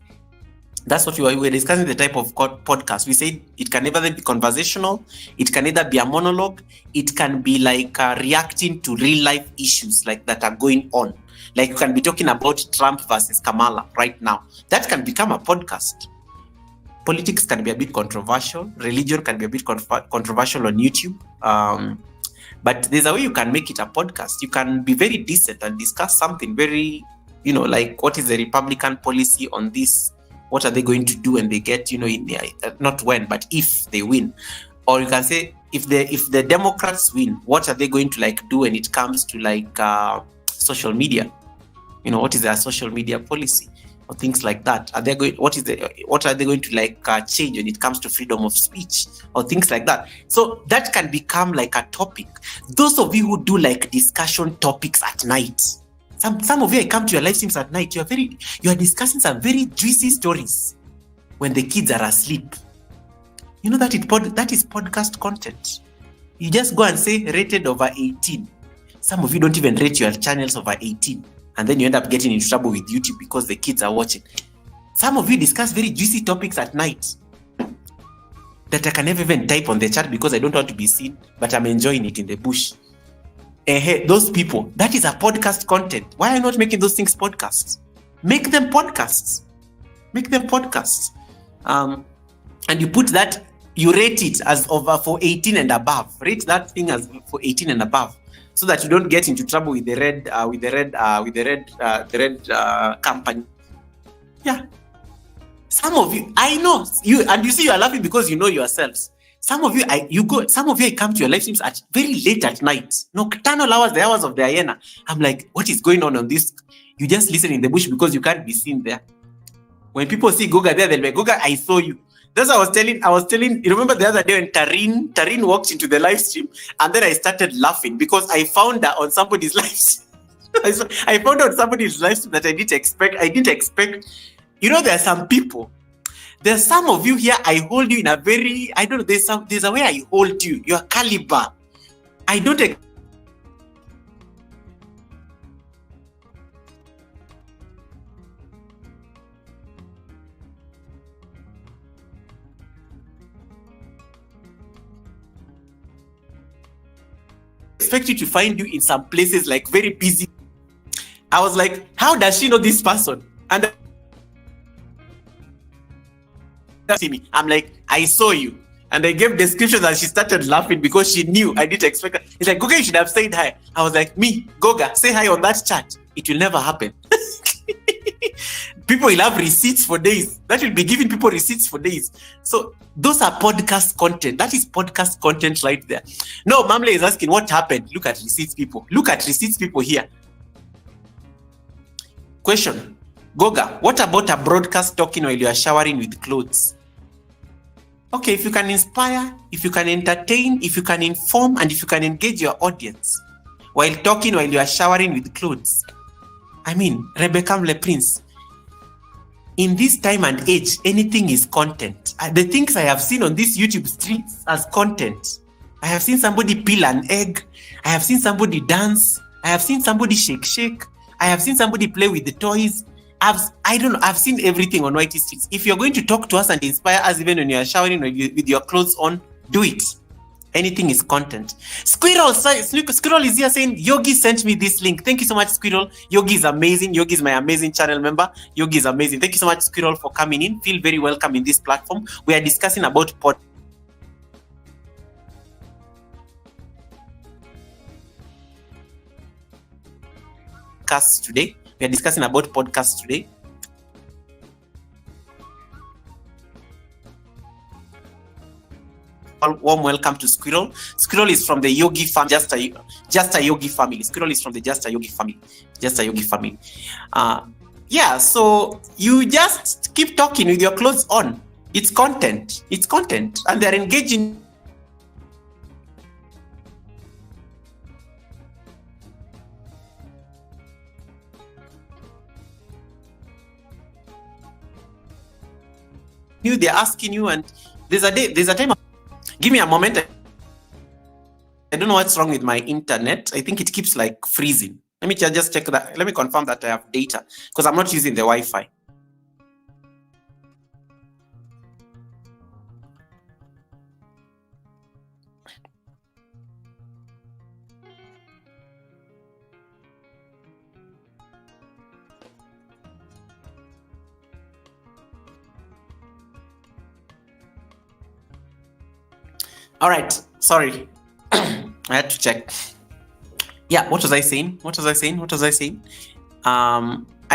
That's what we were discussing, the type of podcast. We said it can either be conversational, it can either be a monologue, it can be reacting to real life issues that are going on. You can be talking about Trump versus Kamala right now. That can become a podcast. Politics can be a bit controversial. Religion can be a bit controversial on YouTube. But there's a way you can make it a podcast. You can be very decent and discuss something very, what is the Republican policy on this? What are they going to do when they get, not when, but if they win? Or you can say, if the Democrats win, what are they going to do when it comes to social media? What is their social media policy? Or things like that. What are they going to change when it comes to freedom of speech or things like that? So that can become a topic. Those of you who do discussion topics at night, Some of you, I come to your live streams at night, you are discussing some very juicy stories when the kids are asleep. You know that is podcast content. You just go and say rated over 18. Some of you don't even rate your channels over 18. And then you end up getting into trouble with YouTube because the kids are watching. Some of you discuss very juicy topics at night that I can never even type on the chat because I don't want to be seen, but I'm enjoying it in the bush. Those people, that is a podcast content. Why are you not making those things podcasts? Make them podcasts. Make them podcasts. And you put that, you rate it as over for 18 and above. Rate that thing as for 18 and above, so that you don't get into trouble with the red company. Yeah. Some of you, I know you, and you see you are laughing because you know yourselves. Some of you, I come to your live streams at very late at night, nocturnal hours, the hours of the hyena. I'm like, what is going on this? You just listen in the bush because you can't be seen there. When people see Goga there, they'll be like, Goga, I saw you. That's what I was telling. You remember the other day when Tareen walked into the live stream, and then I started laughing because I found her on somebody's live stream. I found out somebody's live stream that I didn't expect. You know, there are some people. There's some of you here, I hold you in a very, I don't know, there's a way I hold you, your caliber. I don't expect you to find you in some places like very busy. I was like, how does she know this person? And see me. I'm like, I saw you. And I gave descriptions and she started laughing because she knew I didn't expect her. It's like, Goga, you should have said hi. I was like, me, Goga, say hi on that chat. It will never happen. People will have receipts for days. That will be giving people receipts for days. So those are podcast content. That is podcast content right there. No, Mamle is asking what happened. Look at receipts people. Look at receipts people here. Question. Goga, what about a broadcast talking while you are showering with clothes? Okay, if you can inspire, if you can entertain, if you can inform, and if you can engage your audience while talking while you are showering with clothes. I mean, Rebecca Le Prince, in this time and age, anything is content. The things I have seen on these YouTube streets as content. I have seen somebody peel an egg. I have seen somebody dance. I have seen somebody shake. I have seen somebody play with the toys. I've seen everything on YT Streets. If you're going to talk to us and inspire us even when you are showering with your clothes on, do it. Anything is content. Squirrel is here saying, Yogi sent me this link. Thank you so much, Squirrel. Yogi is amazing. Yogi is my amazing channel member. Yogi is amazing. Thank you so much, Squirrel, for coming in. Feel very welcome in this platform. We are discussing about podcasts today. We are discussing about podcasts today. Warm welcome to Squirrel. Squirrel is from the Yogi family, just a Yogi family. Squirrel is from the Just a Yogi family. Just a Yogi family. Yeah, so you just keep talking with your clothes on. It's content. It's content. And they're engaging. They're asking you, and there's a time. Give me a moment. I don't know what's wrong with my internet. I think it keeps like freezing. Let me just check that. Let me confirm that I have data because I'm not using the Wi-Fi. All right, sorry. I had to check. Yeah, what was I saying? I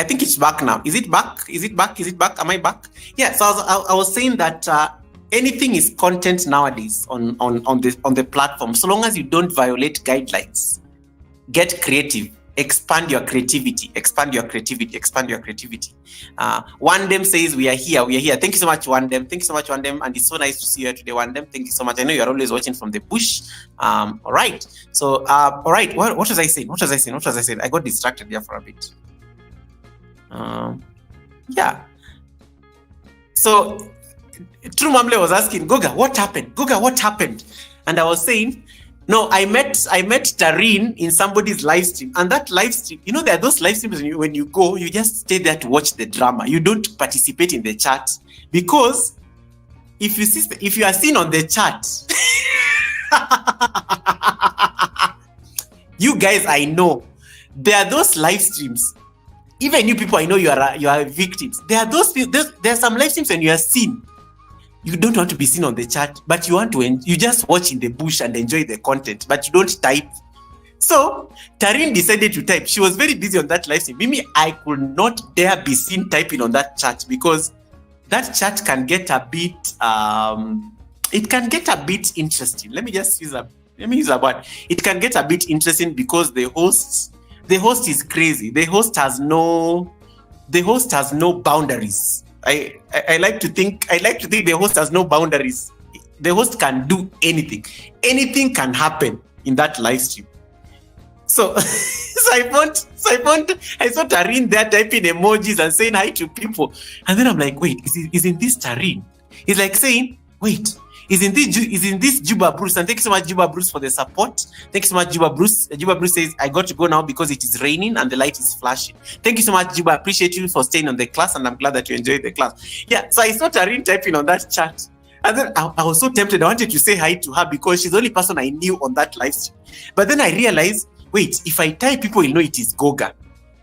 think it's back now. Is it back? Am I back? Yeah, so I was saying that anything is content nowadays on the platform, so long as you don't violate guidelines. Get creative. expand your creativity. One them says we are here. Thank you so much, one them. And it's so nice to see you today, one them. Thank you so much. I know you're always watching from the bush. All right. So all right, what was I saying? I got distracted there for a bit. Yeah. So True Mamle was asking, Goga, what happened? And I was saying, no, I met Tareen in somebody's live stream, and that live stream, there are those live streams when you go, you just stay there to watch the drama. You don't participate in the chat, because if you are seen on the chat, you guys, I know there are those live streams. Even you people, I know you are victims. There are some live streams when you are seen. You don't want to be seen on the chat, but you just watch in the bush and enjoy the content, but you don't type. So Tareen decided to type. She was very busy on that live stream. Mimi, I could not dare be seen typing on that chat, because that chat can get a bit interesting. Let me use a word. It can get a bit interesting because the host is crazy. The host has no boundaries. I like to think the host has no boundaries. The host can do anything. Anything can happen in that live stream. So, I saw Tareen there typing emojis and saying hi to people. And then I'm like, wait, isn't this Tareen? He's like saying, wait, isn't this Juba Bruce? And thank you so much, Juba Bruce, for the support. Thank you so much, Juba Bruce. Juba Bruce says, I got to go now because it is raining and the light is flashing. Thank you so much, Juba. I appreciate you for staying on the class, and I'm glad that you enjoyed the class. Yeah, so I saw Tareen typing on that chat. And then I was so tempted. I wanted to say hi to her because she's the only person I knew on that live stream. But then I realized, wait, if I type, people will know it is Goga.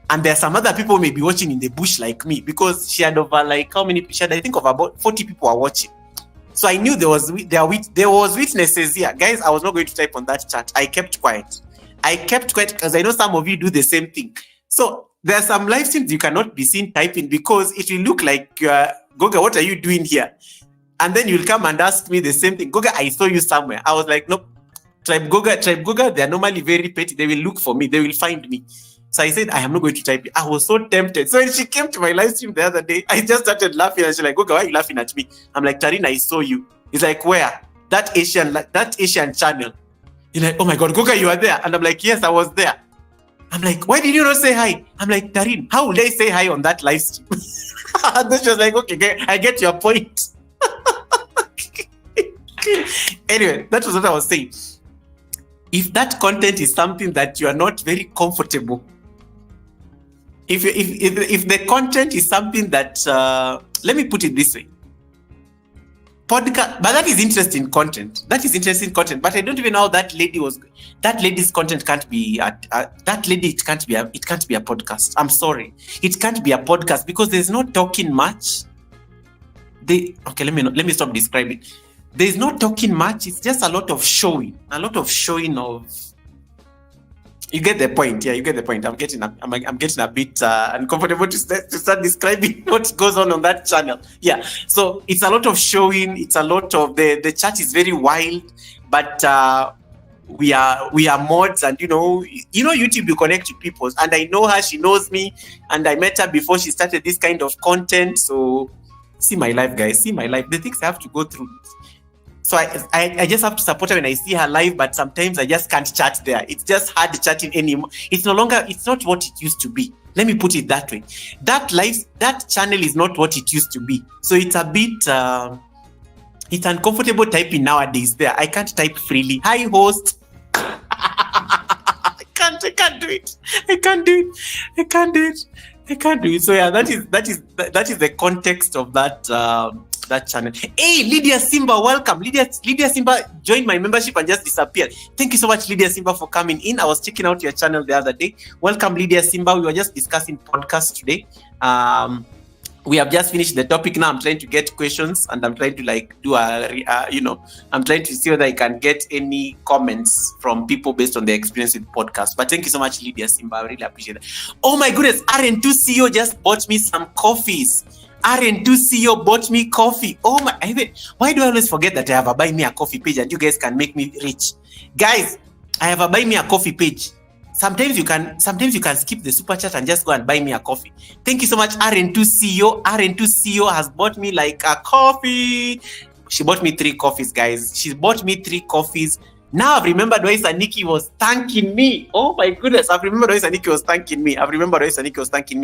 And there are some other people who may be watching in the bush like me, because she had over how many? She had, I think, of about 40 people are watching. So I knew there was witnesses here. Guys, I was not going to type on that chat. I kept quiet because I know some of you do the same thing. So there are some live streams you cannot be seen typing, because it will look like Goga, what are you doing here? And then you'll come and ask me the same thing. Goga, I saw you somewhere. I was like, nope. Tribe Goga, they're normally very petty. They will look for me. They will find me. So I said, I am not going to type it. I was so tempted. So when she came to my live stream the other day, I just started laughing, and she's like, Goga, why are you laughing at me? I'm like, Tareen, I saw you. He's like, where? That Asian channel. He's like, oh my God, Goga, you are there. And I'm like, yes, I was there. I'm like, why did you not say hi? I'm like, Tareen, how would I say hi on that live stream? And then she was like, okay, I get your point. Anyway, that was what I was saying. If that content is something that you are not very comfortable, if the content is something that, let me put it this way, podcast, but that is interesting content. But I don't even know how that lady's content can't be. It can't be a podcast. I'm sorry, it can't be a podcast because there's no talking much. Let me stop describing. There's no talking much. It's just a lot of showing of. You get the point. Yeah, you get the point. I'm getting a bit uncomfortable to start describing what goes on that channel. Yeah, so it's a lot of showing. It's a lot of the chat is very wild, but we are mods, and YouTube, you connect with people, and I know her. She knows me, and I met her before she started this kind of content. So see my life, guys. See my life. The things I have to go through. So I just have to support her when I see her live, but sometimes I just can't chat there. It's just hard chatting anymore. It's not what it used to be. Let me put it that way. That channel is not what it used to be. So it's a bit, it's uncomfortable typing nowadays there. I can't type freely. Hi, host. I can't do it. So yeah, that is the context of that channel. Hey, Lydia Simba, welcome. Lydia Simba joined my membership and just disappeared. Thank you so much, Lydia Simba, for coming in. I was checking out your channel the other day. Welcome, Lydia Simba. We were just discussing podcasts today. We have just finished the topic now. I'm trying to get questions, and I'm trying to I'm trying to see whether I can get any comments from people based on their experience with podcasts. But thank you so much, Lydia Simba. I really appreciate it. Oh my goodness, RN2 CEO just bought me some coffees. RN2 CEO bought me coffee. Oh my, why do I always forget that I have a buy me a coffee page and you guys can make me rich? Guys, I have a buy me a coffee page. sometimes you can skip the super chat and just go and buy me a coffee. Thank you so much, RN2CEO. RN2CEO has bought me like a coffee. She bought me 3 coffees, guys. She bought me 3 coffees. Now I've remembered why Saniki was thanking me. Oh my goodness, I've remembered why Saniki was thanking me.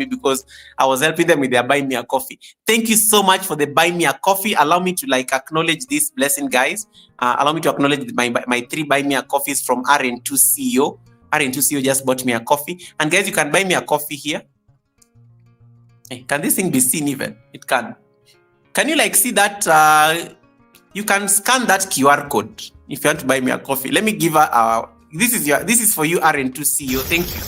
Because I was helping them with their buy me a coffee. Thank you so much for the buy me a coffee. Allow me to acknowledge this blessing, guys. Allow me to acknowledge my 3 buy me a coffees from RN2CEO. RN2CEO just bought me a coffee. And guys, you can buy me a coffee here. Hey, can this thing be seen even? It can. Can you see that? You can scan that QR code if you want to buy me a coffee. Let me give her this is for you, RN2CEO. Thank you.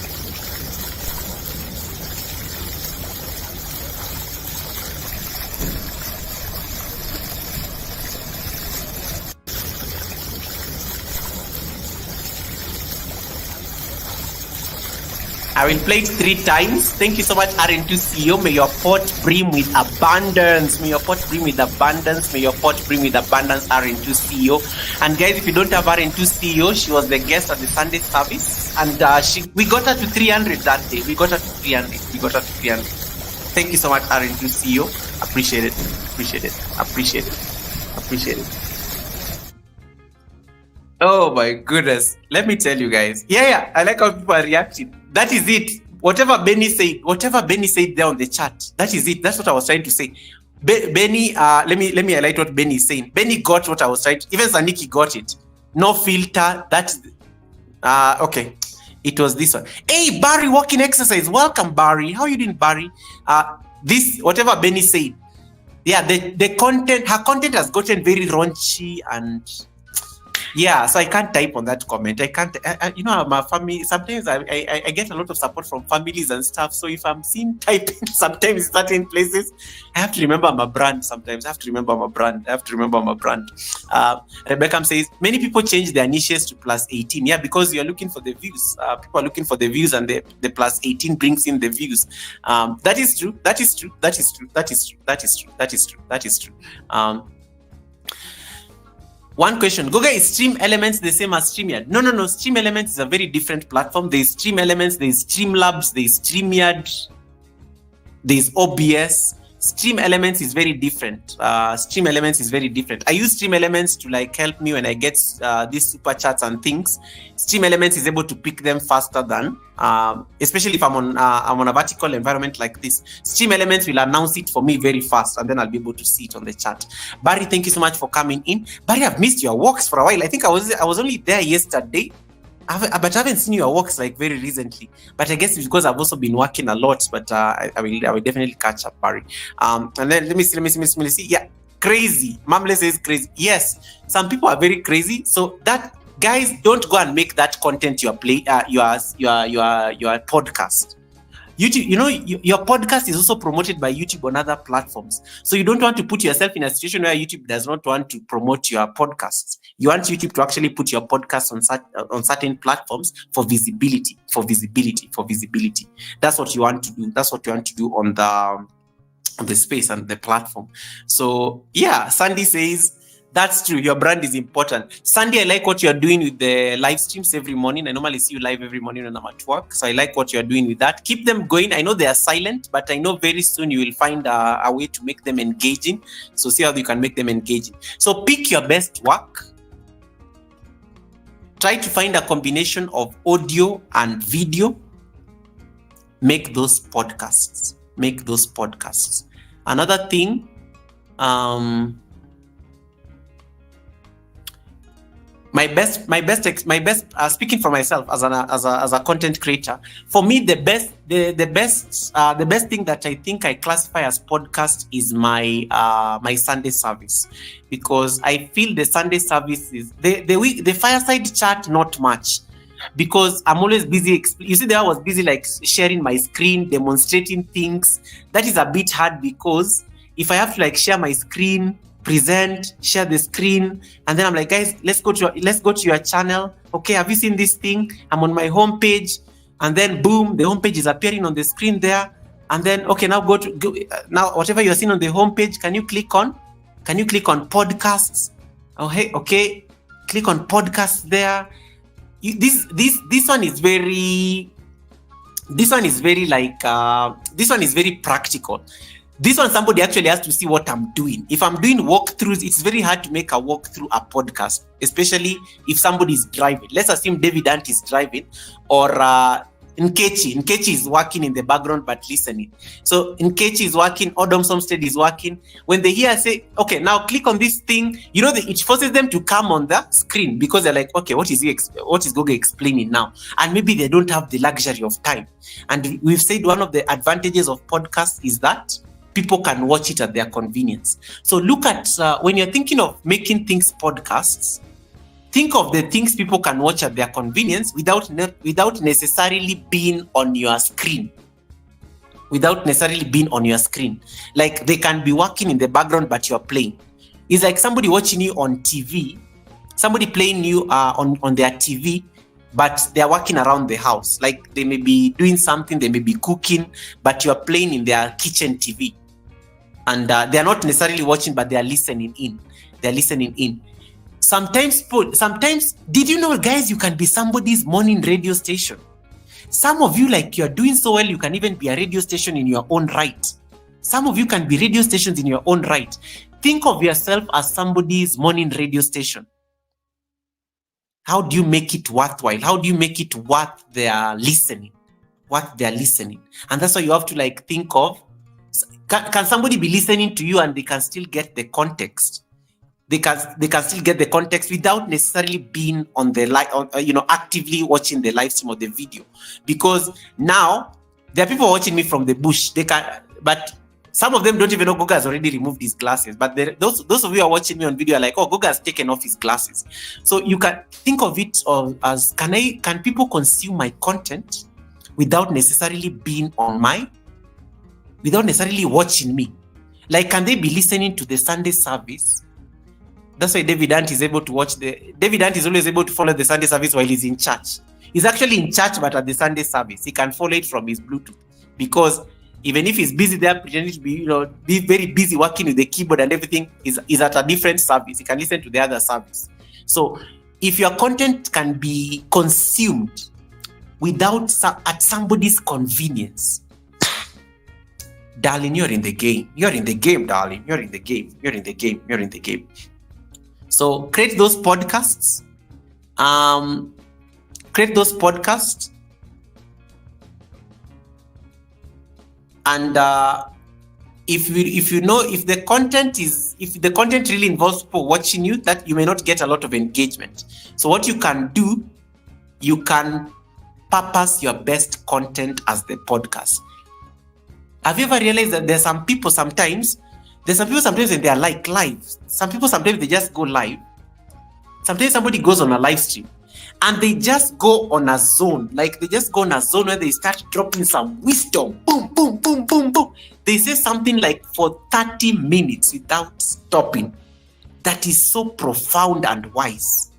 I will play it 3 times. Thank you so much, RN2CEO. May your pot brim with abundance. May your pot brim with abundance. May your pot brim with abundance, RN2CEO. And guys, if you don't have RN2CEO, she was the guest at the Sunday service. And we got her to 300 that day. We got her to 300. Thank you so much, RN2CEO. Appreciate it. Oh my goodness. Let me tell you guys. Yeah. I like how people are reacting. That is it. Whatever Benny said there on the chat. That is it. That's what I was trying to say. Benny, let me highlight what Benny is saying. Benny got what I was trying to. Even Saniki got it. No filter. That's okay. It was this one. Hey, Barry, walking exercise. Welcome, Barry. How are you doing, Barry? This whatever Benny said. Yeah, the content, her content has gotten very raunchy and. Yeah, so I can't type on that comment. I can't, my family, sometimes I get a lot of support from families and stuff. So if I'm seen typing sometimes in certain places, I have to remember my brand sometimes. Rebecca says, many people change their niches to +18. Yeah, because you're looking for the views. People are looking for the views and the +18 brings in the views. That is true. One question, Goga, is Stream Elements the same as StreamYard? No. Stream Elements is a very different platform. There's Stream Elements, there's Streamlabs, there's StreamYard, there's OBS. Stream Elements is very different. I use Stream Elements to help me when I get these super chats and things. Stream Elements is able to pick them faster than, especially if I'm on a vertical environment like this. Stream Elements will announce it for me very fast, and then I'll be able to see it on the chat. Barry, thank you so much for coming in. Barry, I've missed your walks for a while. I think I was only there yesterday. But I haven't seen your works very recently. But I guess it's because I've also been working a lot. But I will definitely catch up, Barry. And then let me see. Yeah, crazy. Mamle says crazy. Yes, some people are very crazy. So that guys, don't go and make that content your podcast. YouTube, your podcast is also promoted by YouTube on other platforms. So you don't want to put yourself in a situation where YouTube does not want to promote your podcasts. You want YouTube to actually put your podcast on certain platforms for visibility. That's what you want to do. On the space and the platform. So yeah, Sandy says, that's true. Your brand is important. Sandy, I like what you're doing with the live streams every morning. I normally see you live every morning when I'm at work. So I like what you're doing with that. Keep them going. I know they are silent, but I know very soon you will find a way to make them engaging. So see how you can make them engaging. So pick your best work. Try to find a combination of audio and video. Make those podcasts. Another thing, my best speaking for myself as a content creator, for me the best thing that I think I classify as podcast is my Sunday service, because I feel the Sunday service is the fireside chat not much, because I'm always busy. You see, there I was busy sharing my screen, demonstrating things. That is a bit hard, because if I have to share my screen, present, share the screen, and then I'm like, guys, let's go to your channel. Okay, have you seen this thing? I'm on my homepage, and then boom, the homepage is appearing on the screen there. And then okay, now now whatever you're seeing on the homepage, can you click on podcasts? Oh hey, okay, click on podcasts there. This one is very like this one is very practical. This one, somebody actually has to see what I'm doing. If I'm doing walkthroughs, it's very hard to make a walkthrough a podcast, especially if somebody is driving. Let's assume David Ant is driving, or Nkechi is working in the background but listening. So Nkechi is working, Odom Somstead is working. When they hear say, okay, now click on this thing, it forces them to come on the screen, because they're like, okay, what is Gogo explaining now? And maybe they don't have the luxury of time. And we've said one of the advantages of podcasts is that people can watch it at their convenience. So look at, when you're thinking of making things podcasts, think of the things people can watch at their convenience without necessarily being on your screen. Like they can be working in the background, but you're playing. It's like somebody watching you on TV, somebody playing you on their TV, but they're working around the house. Like they may be doing something, they may be cooking, but you're playing in their kitchen TV. And they're not necessarily watching, but they're listening in. Sometimes, did you know, guys, you can be somebody's morning radio station? Some of you, like, you're doing so well, you can even be a radio station in your own right. Some of you can be radio stations in your own right. Think of yourself as somebody's morning radio station. How do you make it worthwhile? How do you make it worth their listening? And that's why you have to like think of, can somebody be listening to you and they can still get the context? They can still get the context without necessarily being on the actively watching the live stream or the video. Because now there are people watching me from the bush. But some of them don't even know Gogo has already removed his glasses. But those of you who are watching me on video are like, oh, Gogo has taken off his glasses. So you can think of it as, can people consume my content without necessarily being without necessarily watching me? Like, can they be listening to the Sunday service? That's why David Ant is able to David Ant is always able to follow the Sunday service while he's in church. He's actually in church, but at the Sunday service, he can follow it from his Bluetooth. Because even if he's busy there, pretending to be very busy working with the keyboard and everything, is at a different service. He can listen to the other service. So if your content can be consumed at somebody's convenience, darling, you're in the game. You're in the game, darling. You're in the game. So create those podcasts. And if the content really involves people watching you, that you may not get a lot of engagement. So what you can do, you can purpose your best content as the podcast. Have you ever realized that there's some people sometimes when they are like live, some people sometimes they just go live. Sometimes somebody goes on a live stream and they just go on a zone. Like they just go on a zone where they start dropping some wisdom. Boom, boom, boom, boom, boom. They say something like for 30 minutes without stopping. That is so profound and wise.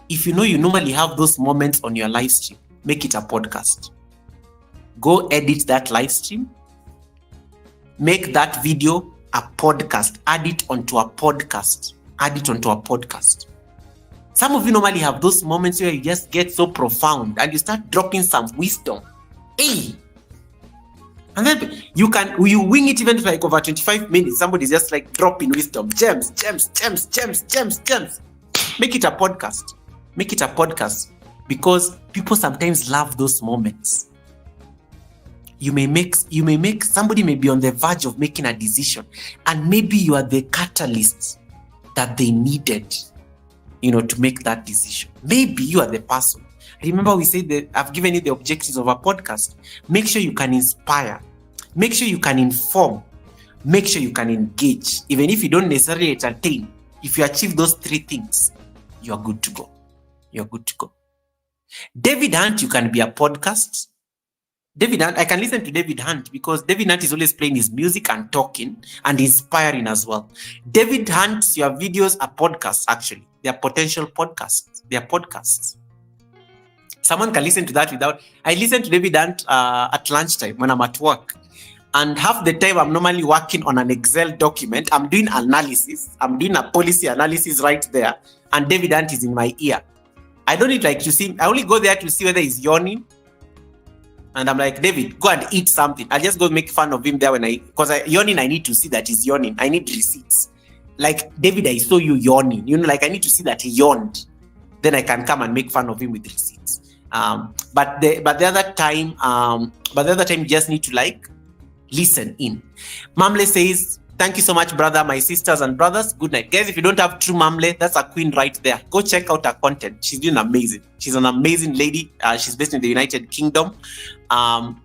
If you normally have those moments on your live stream, make it a podcast. Go edit that live stream. Make that video a podcast. Add it onto a podcast. Some of you normally have those moments where you just get so profound and you start dropping some wisdom. Hey! And then you wing it even for like over 25 minutes. Somebody's just like dropping wisdom. Gems. Make it a podcast. Because people sometimes love those moments. Somebody may be on the verge of making a decision, and maybe you are the catalyst that they needed, to make that decision. Maybe you are the person. Remember, we said that I've given you the objectives of a podcast. Make sure you can inspire. Make sure you can inform. Make sure you can engage. Even if you don't necessarily entertain, if you achieve those three things, you are good to go. David Hunt, you can be a podcast. David Hunt, I can listen to David Hunt because David Hunt is always playing his music and talking and inspiring as well. David Hunt, your videos are podcasts, actually. They are potential podcasts. They are podcasts. Someone can listen to that I listen to David Hunt at lunchtime when I'm at work. And half the time I'm normally working on an Excel document. I'm doing analysis. I'm doing a policy analysis right there. And David Hunt is in my ear. I don't need like to see. I only go there to see whether he's yawning. And I'm like, David, go and eat something. I'll just go make fun of him there because yawning, I need to see that he's yawning. I need receipts. Like, David, I saw you yawning. Like I need to see that he yawned. Then I can come and make fun of him with receipts. But the other time, you just need to like listen in. Mamle says, thank you so much, brother, my sisters and brothers. Good night. Guys, if you don't have true Mamle, that's a queen right there. Go check out her content. She's doing amazing. She's an amazing lady. She's based in the United Kingdom.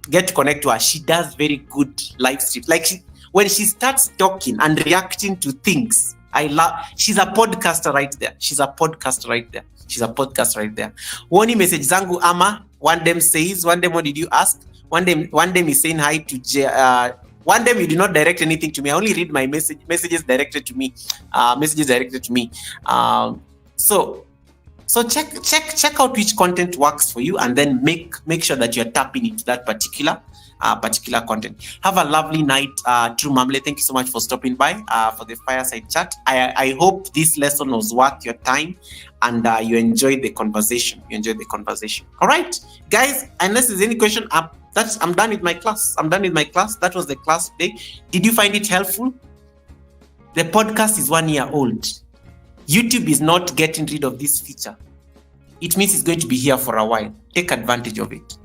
Get to connect to her. She does very good live streams. Like when she starts talking and reacting to things, she's a podcaster right there. Woni message zangu ama, one day says, one day what did you ask? One day is saying hi to one day you did not direct anything to me. I only read my messages directed to me. So check out which content works for you, and then make sure that you're tapping into that particular content. Have a lovely night, True Mamle. Thank you so much for stopping by for the fireside chat. I hope this lesson was worth your time, and you enjoyed the conversation. All right, guys. Unless there's any question, I'm done with my class. That was the class today. Did you find it helpful? The podcast is 1 year old. YouTube is not getting rid of this feature. It means it's going to be here for a while. Take advantage of it.